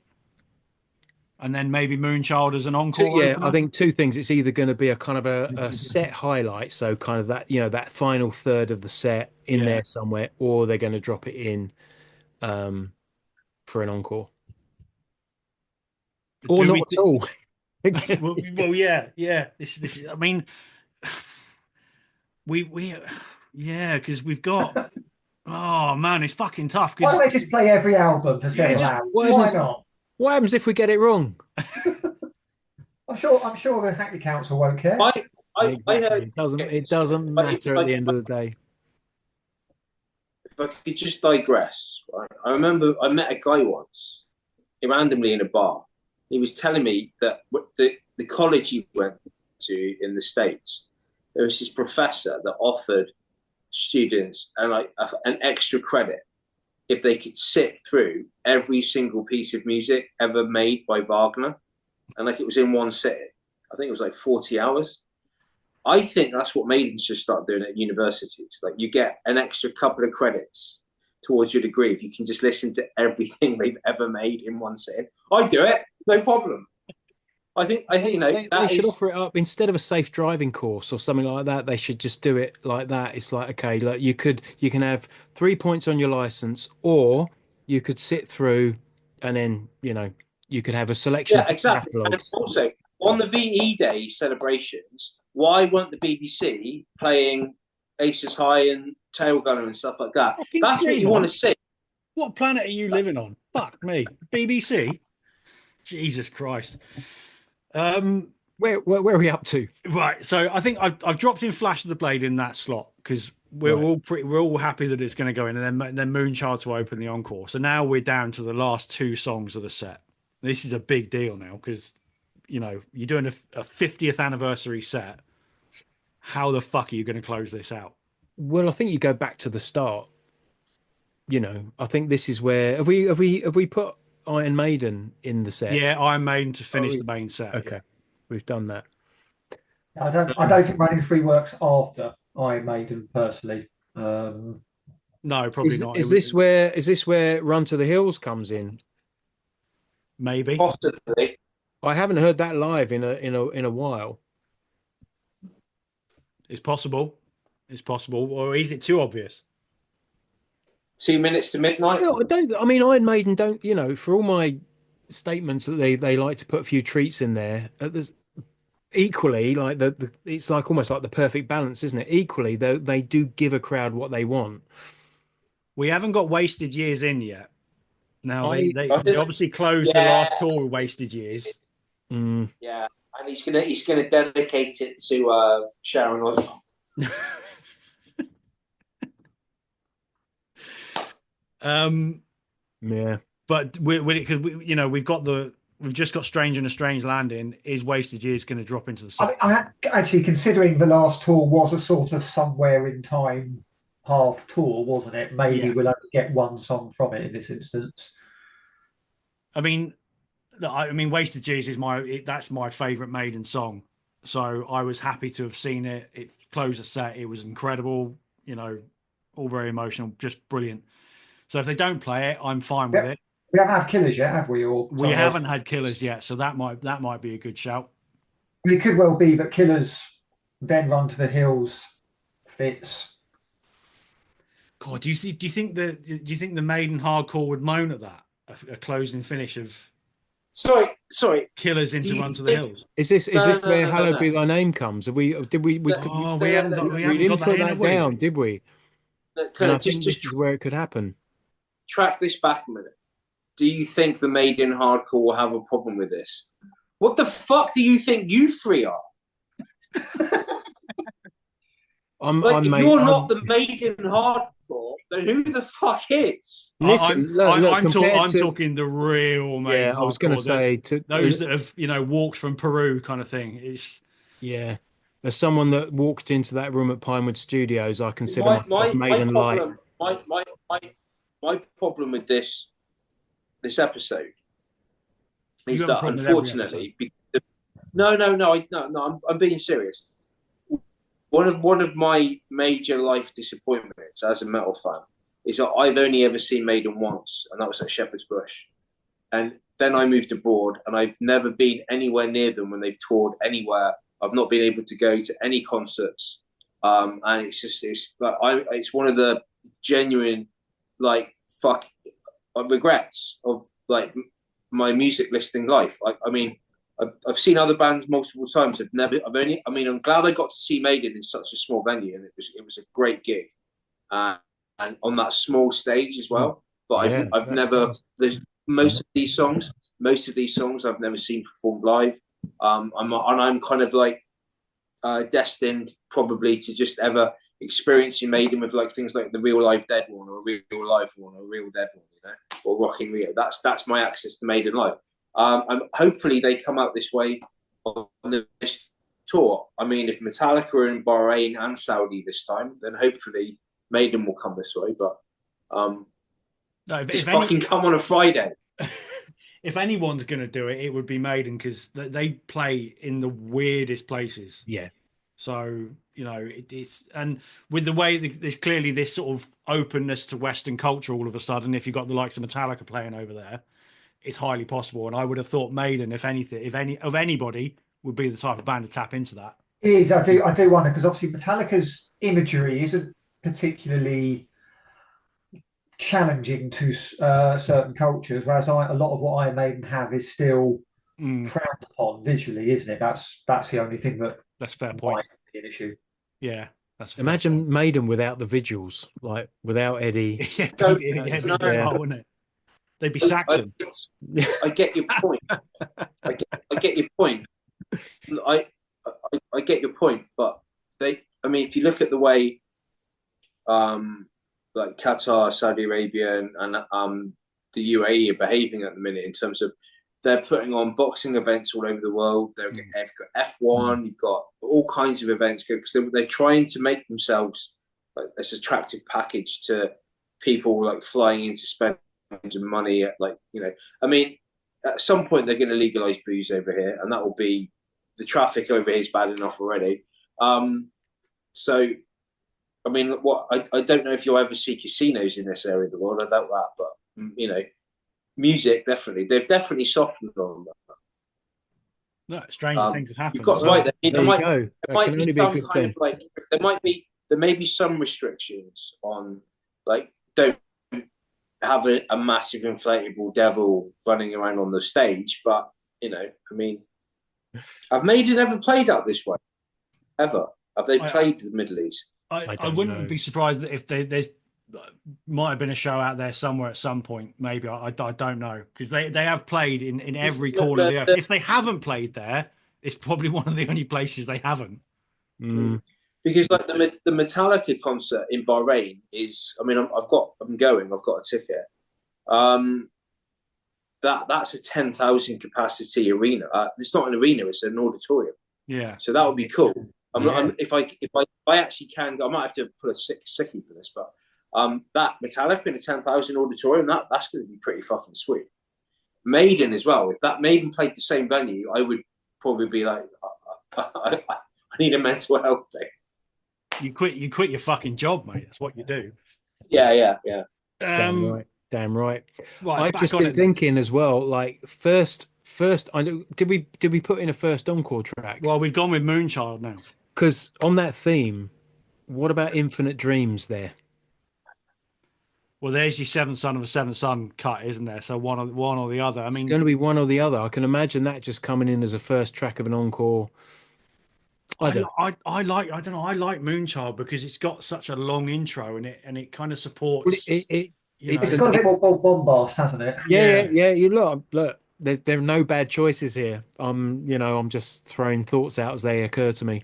and then maybe Moonchild as an encore? Yeah, opener? I think two things. It's either going to be a kind of a set highlight, so kind of that that final third of the set in there somewhere, or they're going to drop it in for an encore, or not at all. well, yeah. This is. I mean, because we've got. Oh man, it's fucking tough. Why don't they just play every album for several hours? Why not? What happens if we get it wrong? I'm sure the Hackney Council won't care. I heard it doesn't matter at the end of the day. If I could just digress, right? I remember I met a guy once, randomly in a bar. He was telling me that the college he went to in the States, there was this professor that offered students and an extra credit if they could sit through every single piece of music ever made by Wagner, and it was in one sitting. I think it was 40 hours. I think that's what Maiden should start doing at universities. Like, you get an extra couple of credits towards your degree if you can just listen to everything they've ever made in one sitting. I do it, no problem. I think they should offer it up instead of a safe driving course or something like that. They should just do it like that. It's like, okay, look, you can have 3 points on your license, or you could sit through, and then you could have a selection. Yeah, exactly. And also on the VE Day celebrations, why weren't the BBC playing Aces High and Tail Gunner and stuff like that? That's what you want to see. What planet are you living on? Fuck me, BBC. Jesus Christ. Where are we up to? Right. So I think I've dropped in Flash of the Blade in that slot because we're all happy that it's going to go in, and then Moonchild to open the encore. So now we're down to the last two songs of the set. This is a big deal now because you're doing a 50th anniversary set. How the fuck are you going to close this out? Well, I think you go back to the start. I think this is where have we put Iron Maiden in the set? Yeah, Iron Maiden to finish the main set. Okay, yeah. we've done that. I don't think Running Free works after Iron Maiden personally. No, probably not. Is this where Run to the Hills comes in? Maybe. Possibly. I haven't heard that live in a while. It's possible. It's possible. Or is it too obvious? 2 minutes to midnight. No, I don't. I mean, Iron Maiden don't. For all my statements that they like to put a few treats in there, there's equally like it's like almost like the perfect balance, isn't it? Equally, they do give a crowd what they want. We haven't got Wasted Years in yet. Now they think- obviously closed the last tour with Wasted Years. Yeah, and he's gonna dedicate it to Sharon Osbourne. Yeah, but because we've just got Stranger in a Strange Land in. Is Wasted Years going to drop into the set? Actually, considering the last tour was a sort of somewhere in time half tour, wasn't it? Maybe we'll only get one song from it in this instance. I mean, Wasted Years is that's my favourite Maiden song. So I was happy to have seen it. It closed the set. It was incredible. All very emotional, just brilliant. So if they don't play it, I'm fine with it. We haven't had Killers yet, have we? We haven't had Killers yet, so that might be a good shout. It could well be, but Killers, then Run to the Hills fits. God, do you think the Maiden hardcore would moan at that? A closing finish of sorry Killers into Run to the Hills. Is this where Hallowed Be Thy Name comes? Have we haven't didn't put that down, did we? This is where it could happen. Track this back a minute. Do you think the Maiden hardcore will have a problem with this? What the fuck do you think you three are? If you're not the Maiden hardcore, then who the fuck is? Listen, I'm talking the real Maiden. Yeah, I was going to say those that have walked from Peru, kind of thing. As someone that walked into that room at Pinewood Studios, I consider myself Maiden light. My problem with this episode is that unfortunately, I'm being serious. One of my major life disappointments as a metal fan is that I've only ever seen Maiden once, and that was at Shepherd's Bush. And then I moved abroad, and I've never been anywhere near them when they've toured anywhere. I've not been able to go to any concerts, and it's one of the genuine regrets of my music listening life. I've seen other bands multiple times. I'm glad I got to see Maiden in such a small venue, and it was a great gig, and on that small stage as well. But I've never. There's most of these songs I've never seen performed live. I'm kind of destined probably to just ever experiencing Maiden with things like the Real Live Dead one, or a Real Live one, or a Real Dead one, or Rocking Rio. That's my access to Maiden live. And hopefully they come out this way on this tour. I mean, if Metallica are in Bahrain and Saudi this time, then hopefully Maiden will come this way. But come on a Friday. If anyone's going to do it, it would be Maiden, because they play in the weirdest places. Yeah. So, it's, and with the way there's clearly this sort of openness to Western culture all of a sudden, if you've got the likes of Metallica playing over there, it's highly possible. And I would have thought Maiden, if anybody, would be the type of band to tap into that. It is. I do wonder, because obviously Metallica's imagery isn't particularly challenging to certain cultures, whereas a lot of what Iron Maiden have is still frowned upon visually, isn't it? That's the only thing that's a fair point. An issue. Yeah, that's imagine Maiden without the vigils, without Eddie. Wouldn't it? They'd be Saxon. I get your point. I get your point. I get your point, but I mean, if you look at the way, like Qatar, Saudi Arabia, and the UAE are behaving at the minute in terms of they're putting on boxing events all over the world. They've got F1, you've got all kinds of events because they're trying to make themselves like this attractive package to people like flying in to spend money. I mean, at some point they're going to legalize booze over here, and that will be the traffic over here is bad enough already. So, I mean, I don't know if you'll ever see casinos in this area of the world. I doubt that, but music definitely. They've definitely softened on that. No, stranger things have happened. You've got right there. There you go. There might be some kind of like there may be some restrictions on like don't have a massive inflatable devil running around on the stage, but I mean, have Maiden ever played out this way? Ever? Have they played the Middle East? I wouldn't be surprised if there's might have been a show out there somewhere at some point. Maybe I don't know, because they have played in every corner of the earth. If they haven't played there, it's probably one of the only places they haven't. Because like the Metallica concert in Bahrain is, I mean, I've got a ticket. That's a 10,000 capacity arena. It's not an arena; it's an auditorium. Yeah. So that would be cool. If I actually can go, I might have to put a sickie for this, but that Metallica in a 10,000 auditorium, that's going to be pretty fucking sweet. Maiden as well. If that Maiden played the same venue, I would probably be like, I need a mental health thing. You quit your fucking job, mate. That's what you do. Yeah. Damn right. Right, I've just been thinking as well. Like first, I know. Did we put in a first encore track? Well, we've gone with Moonchild now. Because on that theme, what about Infinite Dreams there? Well, there's your Seventh Son of a Seventh Son cut, isn't there? So one or the other. I mean, it's going to be one or the other. I can imagine that just coming in as a first track of an encore. I like Moonchild because it's got such a long intro and it kind of supports. It's got a bit more bombast, hasn't it? Yeah. You look. There are no bad choices here. I'm just throwing thoughts out as they occur to me.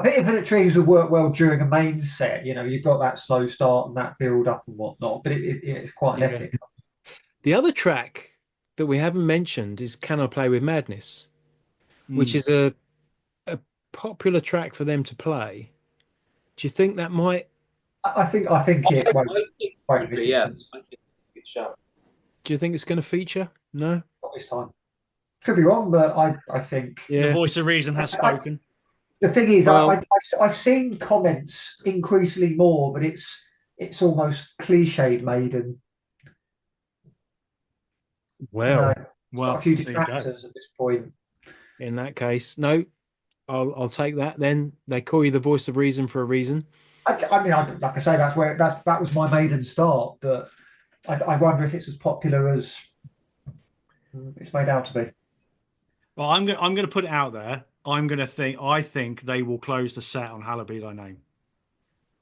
I think Infinite Dreams would work well during a main set. You've got that slow start and that build up and whatnot, but it's quite an epic. The other track that we haven't mentioned is "Can I Play with Madness," which is a popular track for them to play. Do you think that might? I think it won't be. Yeah, I think it's a shout. Do you think it's going to feature? No, not this time. Could be wrong, but I think the voice of reason has spoken. The thing is, I've seen comments increasingly more, but it's almost cliched Maiden. Well, a few detractors at this point. In that case, no, I'll take that. Then they call you the voice of reason for a reason. I mean, like I say, that was my Maiden start, but I wonder if it's as popular as it's made out to be. Well, I'm going to put it out there. I think they will close the set on Hallowed Be Thy Name.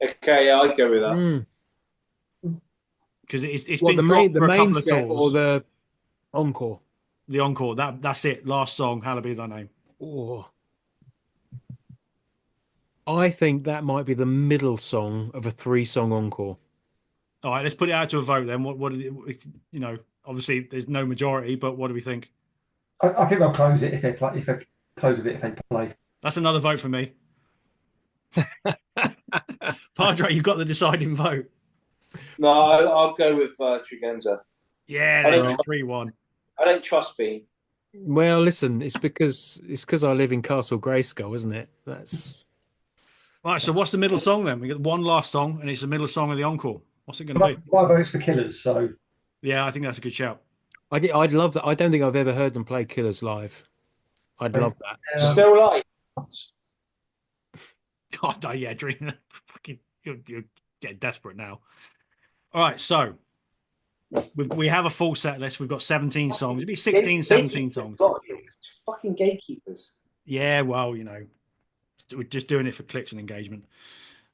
Okay, yeah, I'd go with that. Because it's been dropped for a couple of tours. Or the encore? The encore. That's it. Last song, Hallowed Be Thy Name. Oh. I think that might be the middle song of a 3-song encore. All right, let's put it out to a vote then. What obviously there's no majority, but what do we think? I think they'll close it if they close with it if they play. That's another vote for me. Padre, you've got the deciding vote. No, I'll go with Tregenza. Yeah, 3-1. I don't trust Bean. Well, listen, it's because I live in Castle Grayskull, isn't it? That's right. So what's the middle song then? We got one last song, and it's the middle song of the encore. What's it going to be? My vote's for Killers. So yeah, I think that's a good shout. I'd love that. I don't think I've ever heard them play Killers live. I'd love that. Still alive. God, yeah, Dream. Fucking, you're getting desperate now. All right, so we have a full set list. We've got 17 songs. It'd be 16, 17 songs. Fucking gatekeepers. Yeah, well, we're just doing it for clicks and engagement.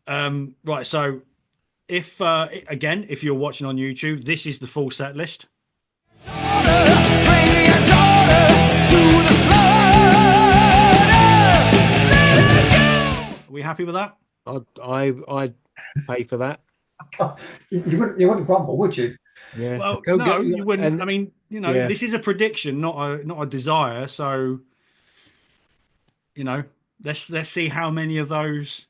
Right, so if you're watching on YouTube, this is the full set list. Are we happy with that? I'd pay for that. You wouldn't grumble, would you? Yeah. Well, Go, no, go, you wouldn't. I and mean, yeah, this is a prediction, not a desire. So, let's see how many of those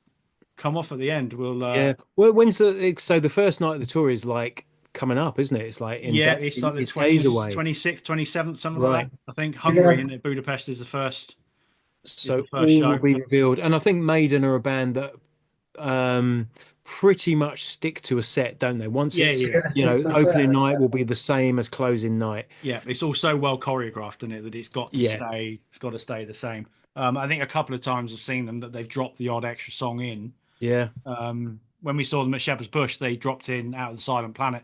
come off at the end. We'll yeah. Well, when's the first night of the tour is like coming up, isn't it? It's like yeah, it's like the it's days away. 26th, 27th, something like Right. that. I think You're Hungary gonna, and Budapest is So the first all will show. be revealed. And I think Maiden are a band that um pretty much stick to a set, don't they? Once Yeah, it's, yeah. opening night will be the same as closing night. Yeah, it's all so well choreographed in it that it's got to Yeah. stay. It's got to stay the same. I think a couple of times I've seen them that they've dropped the odd extra song in. Yeah. When we saw them at Shepherd's Bush, they dropped in "Out of the Silent Planet,"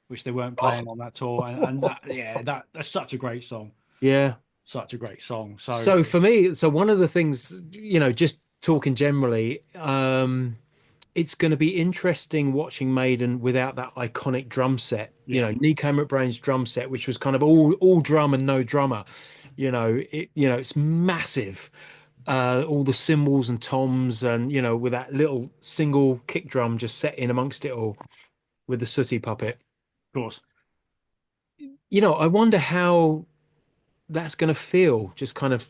which they weren't playing on that tour, and that's such a great song. Yeah. Such a great song. So for me, so one of the things, just talking generally, it's going to be interesting watching Maiden without that iconic drum set. Yeah. Nico McBrain's drum set, which was kind of all drum and no drummer. It's massive. All the cymbals and toms, and with that little single kick drum just set in amongst it all with the sooty puppet. Of course. I wonder how that's going to feel, just kind of,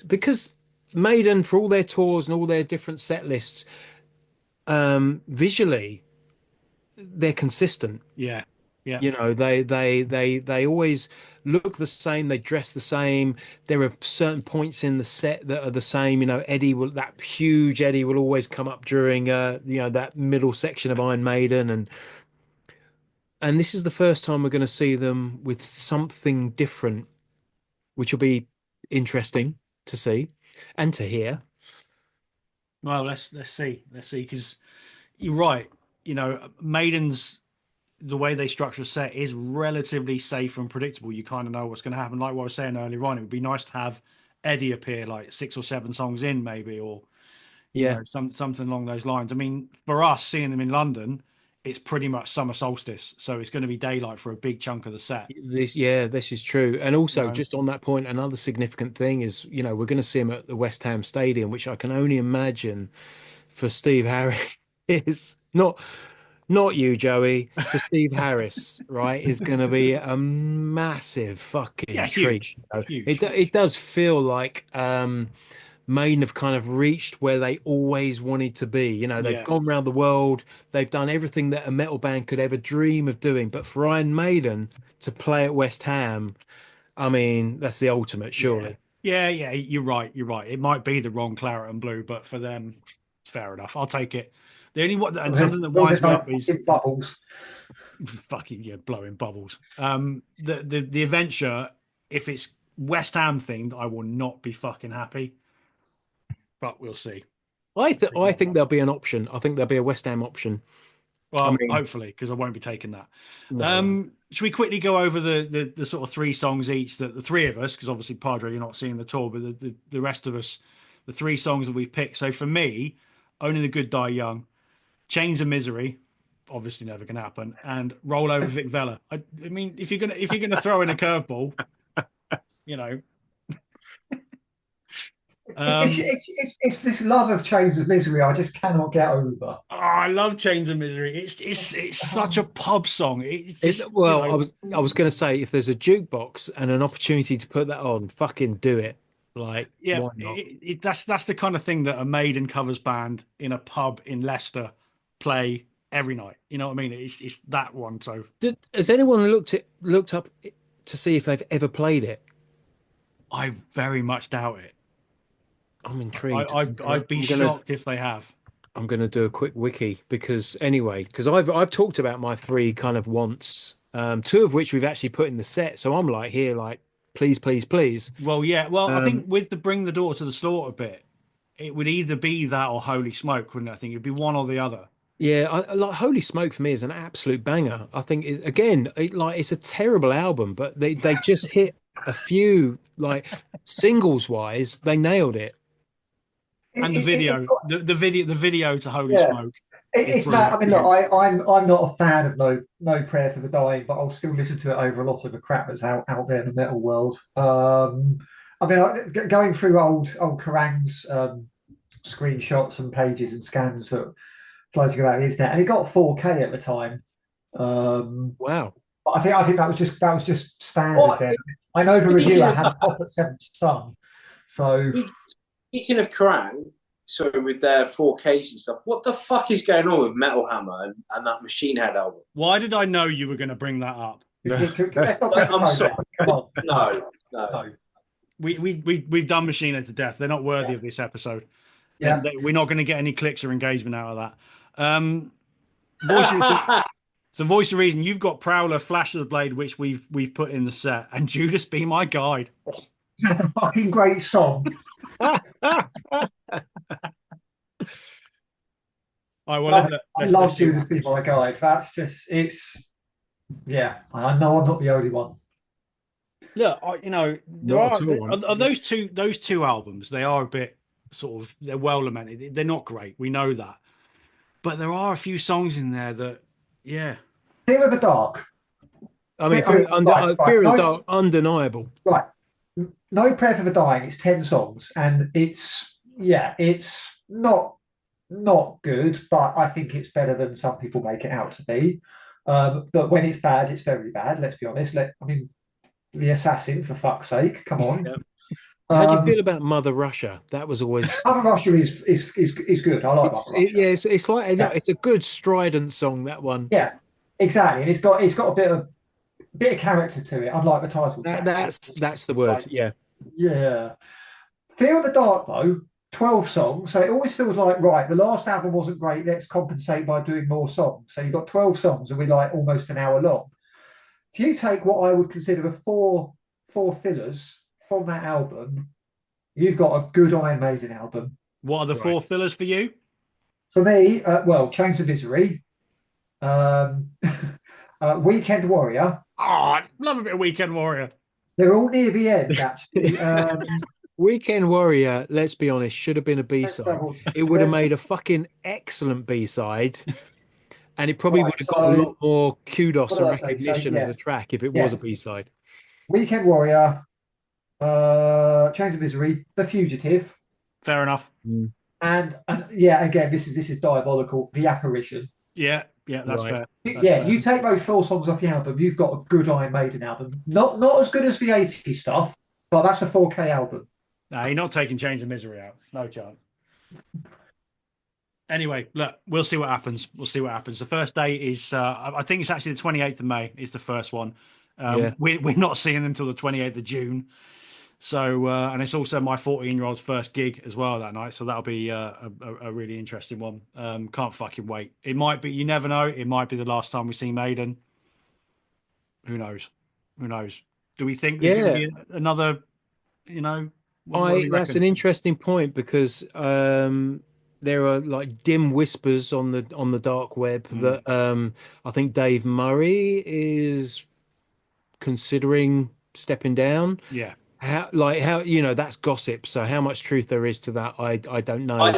because Maiden, for all their tours and all their different set lists, visually they're consistent. Yeah. Yeah. They always look the same, they dress the same. There are certain points in the set that are the same. That huge Eddie will always come up during that middle section of Iron Maiden, and this is the first time we're going to see them with something different, which will be interesting to see and to hear. Well, let's see, because you're right. Maiden's, the way they structure a set is relatively safe and predictable. You kind of know what's going to happen. Like what I was saying earlier on, it would be nice to have Eddie appear like 6 or 7 songs in, maybe, or something along those lines. I mean, for us seeing them in London, it's pretty much summer solstice, so it's going to be daylight for a big chunk of the set. This is true. And also, just on that point, another significant thing is, we're going to see him at the West Ham Stadium, which I can only imagine for Steve Harris is not you, Joey, for Steve Harris, right, is going to be a massive fucking treat. Huge. It does feel like Maiden have kind of reached where they always wanted to be. They've gone around the world. They've done everything that a metal band could ever dream of doing. But for Iron Maiden to play at West Ham, I mean, that's the ultimate, surely. Yeah, you're right. It might be the wrong claret and blue, but for them, fair enough. I'll take it. The only one, and something that winds me up is bubbles. Fucking blowing bubbles. The adventure, if it's West Ham themed, I will not be fucking happy. But we'll see. I think there'll be an option. I think there'll be a West Ham option. Well, hopefully, because I won't be taking that. No. Should we quickly go over the sort of 3 songs each that the 3 of us, because obviously Padre, you're not seeing the tour, but the rest of us, the 3 songs that we've picked. So for me, Only the Good Die Young, Chains of Misery, obviously never going to happen, and Roll Over Vic Vela. I mean, if you're gonna throw in a curveball, It's this love of Chains of Misery I just cannot get over. Oh, I love Chains of Misery. It's such a pub song. I was going to say, if there's a jukebox and an opportunity to put that on, fucking do it. Like, yeah, why not? That's the kind of thing that a Maiden covers band in a pub in Leicester play every night. You know what I mean? It's that one. So has anyone looked up to see if they've ever played it? I very much doubt it. I'm intrigued. I'd be shocked if they have. I'm going to do a quick wiki because I've talked about my 3 kind of wants, 2 of which we've actually put in the set. So I'm like, please, please, please. Well, yeah. Well, I think with the Bring the Door to the Slaughter bit, it would either be that or Holy Smoke, wouldn't it? I think it'd be one or the other. Yeah, like Holy Smoke for me is an absolute banger. I think it's a terrible album, but they just hit a few, like, singles wise, they nailed it. And the video to Holy Smoke. It's mad. I mean, look, I'm not a fan of No Prayer for the Dying, but I'll still listen to it over a lot of the crap that's out there in the metal world. I mean, going through old Kerrang's screenshots and pages and scans that floating around the internet, and it got 4K at the time. Wow. But I think that was just standard then. I know the reviewer had a pop at Seventh Son, so speaking of Kerrang, so with their 4Ks and stuff, what the fuck is going on with Metal Hammer and that Machine Head album? Why did I know you were going to bring that up? I'm sorry. Come on, no. We've done Machine Head to death. They're not worthy of this episode. Yeah, we're not going to get any clicks or engagement out of that. Voice of Reason, you've got Prowler, Flash of the Blade, which we've put in the set, and Judas Be My Guide. Oh. It's a fucking great song. I love Judas Be My Guide. That's just yeah. I know I'm not the only one. Look, there are those two albums. They are a bit sort of, they're well lamented. They're not great. We know that, but there are a few songs in there that, yeah. Fear of the Dark. I mean, Fear of the Dark, undeniable. Right. No Prayer for the Dying. It's 10 songs, and it's not good, but I think it's better than some people make it out to be. But when it's bad, it's very bad. Let's be honest. I mean, The Assassin, for fuck's sake, come on. Yeah. How do you feel about Mother Russia? That was always Mother Russia is good. I like Mother Russia. It's like it's a good strident song, that one. Yeah, exactly, and it's got a bit of character to it, unlike the title track. That's the word. Yeah. Fear of the Dark, though, 12 songs, so it always feels like, right, the last album wasn't great, let's compensate by doing more songs. So you've got 12 songs and we're like almost an hour long. If you take what I would consider the four fillers from that album, you've got a good Iron Maiden album. What are the four fillers for you? For me, Chains of Misery, Weekend Warrior. Oh, I love a bit of Weekend Warrior. They're all near the end, actually. Weekend Warrior, let's be honest, should have been a B-side. It would have made a fucking excellent B-side. And it probably would have got a lot more kudos and recognition as a track if it was a B-side. Weekend Warrior, Chains of Misery, The Fugitive. Fair enough. And again, this is diabolical. The Apparition. Yeah, that's fair. You take those 4 songs off the album, you've got a good Iron Maiden album. Not as good as the 80s stuff, but that's a 4K album. No, you're not taking Chains of Misery out. No chance. Anyway, look, we'll see what happens. The first day is, I think it's actually the 28th of May is the first one. We're not seeing them till the 28th of June. So, and it's also my 14-year-old's first gig as well that night. So that'll be a really interesting one. Can't fucking wait. It might be, you never know. It might be the last time we see Maiden. Who knows? Do we think there's going to be another, that's an interesting point because there are like dim whispers on the dark web that I think Dave Murray is considering stepping down. Yeah. How that's gossip. So how much truth there is to that, I don't know. I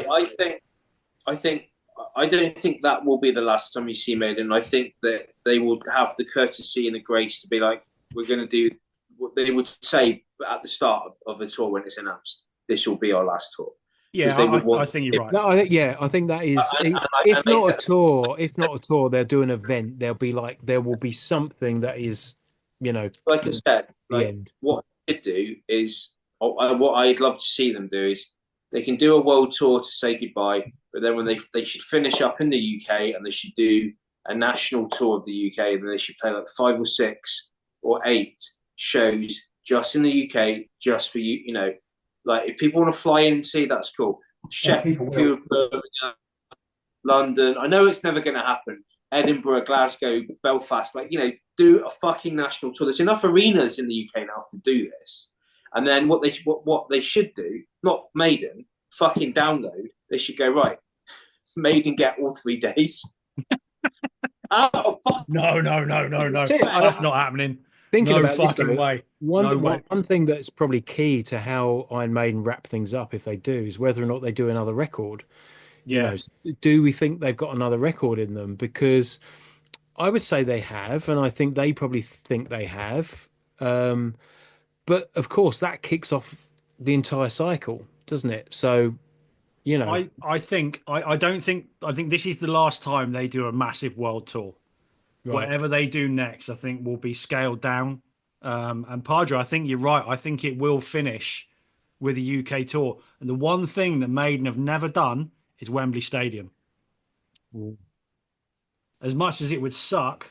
don't think that will be the last time you see Maiden. I think that they will have the courtesy and the grace to be like, we're going to do what they would say at the start of the tour when it's announced. This will be our last tour. Yeah, I think you're right. No, I think that is. If not a tour, they'll do an event. There will be something that is, like I said, what they should do is, what I'd love to see them do is, they can do a world tour to say goodbye, but then when they should finish up in the UK and they should do a national tour of the UK, and they should play like 5 or 6 or 8 shows just in the UK, just for you, like if people want to fly in and see, that's cool. Sheffield, Birmingham, London. I know it's never going to happen. Edinburgh, Glasgow, Belfast. Do a fucking national tour. There's enough arenas in the UK now to do this. And then what they should do, not Maiden, fucking download. They should go, right, Maiden get all 3 days. Oh fuck! No. That's not happening. Thinking no about fucking this, way. One thing that's probably key to how Iron Maiden wrap things up, if they do, is whether or not they do another record. Yeah. Do we think they've got another record in them? Because I would say they have, and I think they probably think they have. But of course, that kicks off the entire cycle, doesn't it? So, you know, I think this is the last time they do a massive world tour. right. Whatever they do next, I think will be scaled down. And Padre, I think you're right. I think it will finish with a UK tour. And the one thing that Maiden have never done is Wembley Stadium. Mm. As much as it would suck,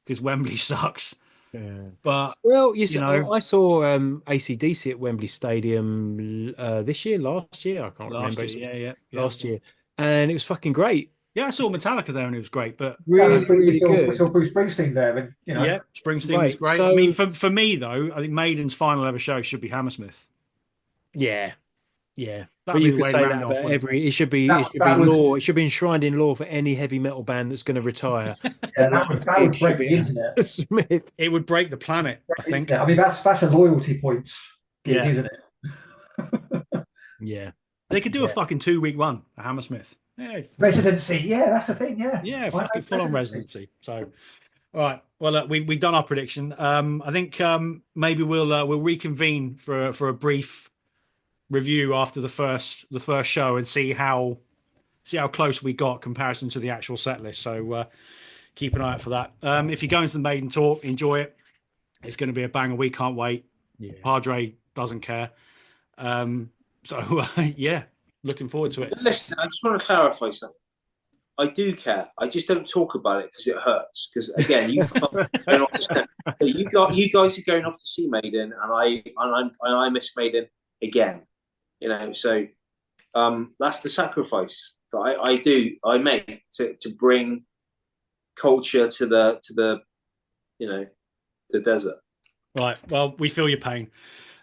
because Wembley sucks, Yeah. but Well, you know, I saw AC/DC at Wembley Stadium this year, last year, I can't last remember. year, It's yeah. last year, and it was fucking great. Yeah, I saw Metallica there and it was great. But Yeah, Really, really we saw good. Bruce Springsteen there, and yeah, Springsteen was Right. great. I mean, So, for me though, I think Maiden's final ever show should be Hammersmith. yeah, yeah. But That'd be you the could way to say round that it off, about wouldn't every. It should be that would law. It should be enshrined in law for any heavy metal band that's going to retire. yeah, that would It should break be the internet. Smith. it? It would break the planet, I Break the think. internet. I mean, that's a loyalty points gig, Yeah. isn't it? Yeah. They could do a Yeah. fucking 2 week run at Hammersmith. Yeah, Residency, yeah, that's the thing. Yeah, yeah, I know, fucking full on residency. So, all right. Well, we've done our prediction. I think maybe we'll reconvene for a brief review after the first show and see how close we got comparison to the actual set list. So keep an eye out for that. If you're going to the Maiden tour, enjoy it. It's going to be a banger. We can't wait. Yeah. Padre doesn't care. So yeah, looking forward to it. Listen, I just want to clarify something. I do care. I just don't talk about it because it hurts. Because again, you guys are going off to see Maiden, and I miss Maiden again. So that's the sacrifice that I make to bring culture to the the desert. Right. Well, we feel your pain.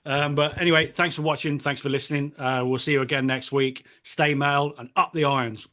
But anyway, thanks for watching. Thanks for listening. We'll see you again next week. Stay male and up the irons.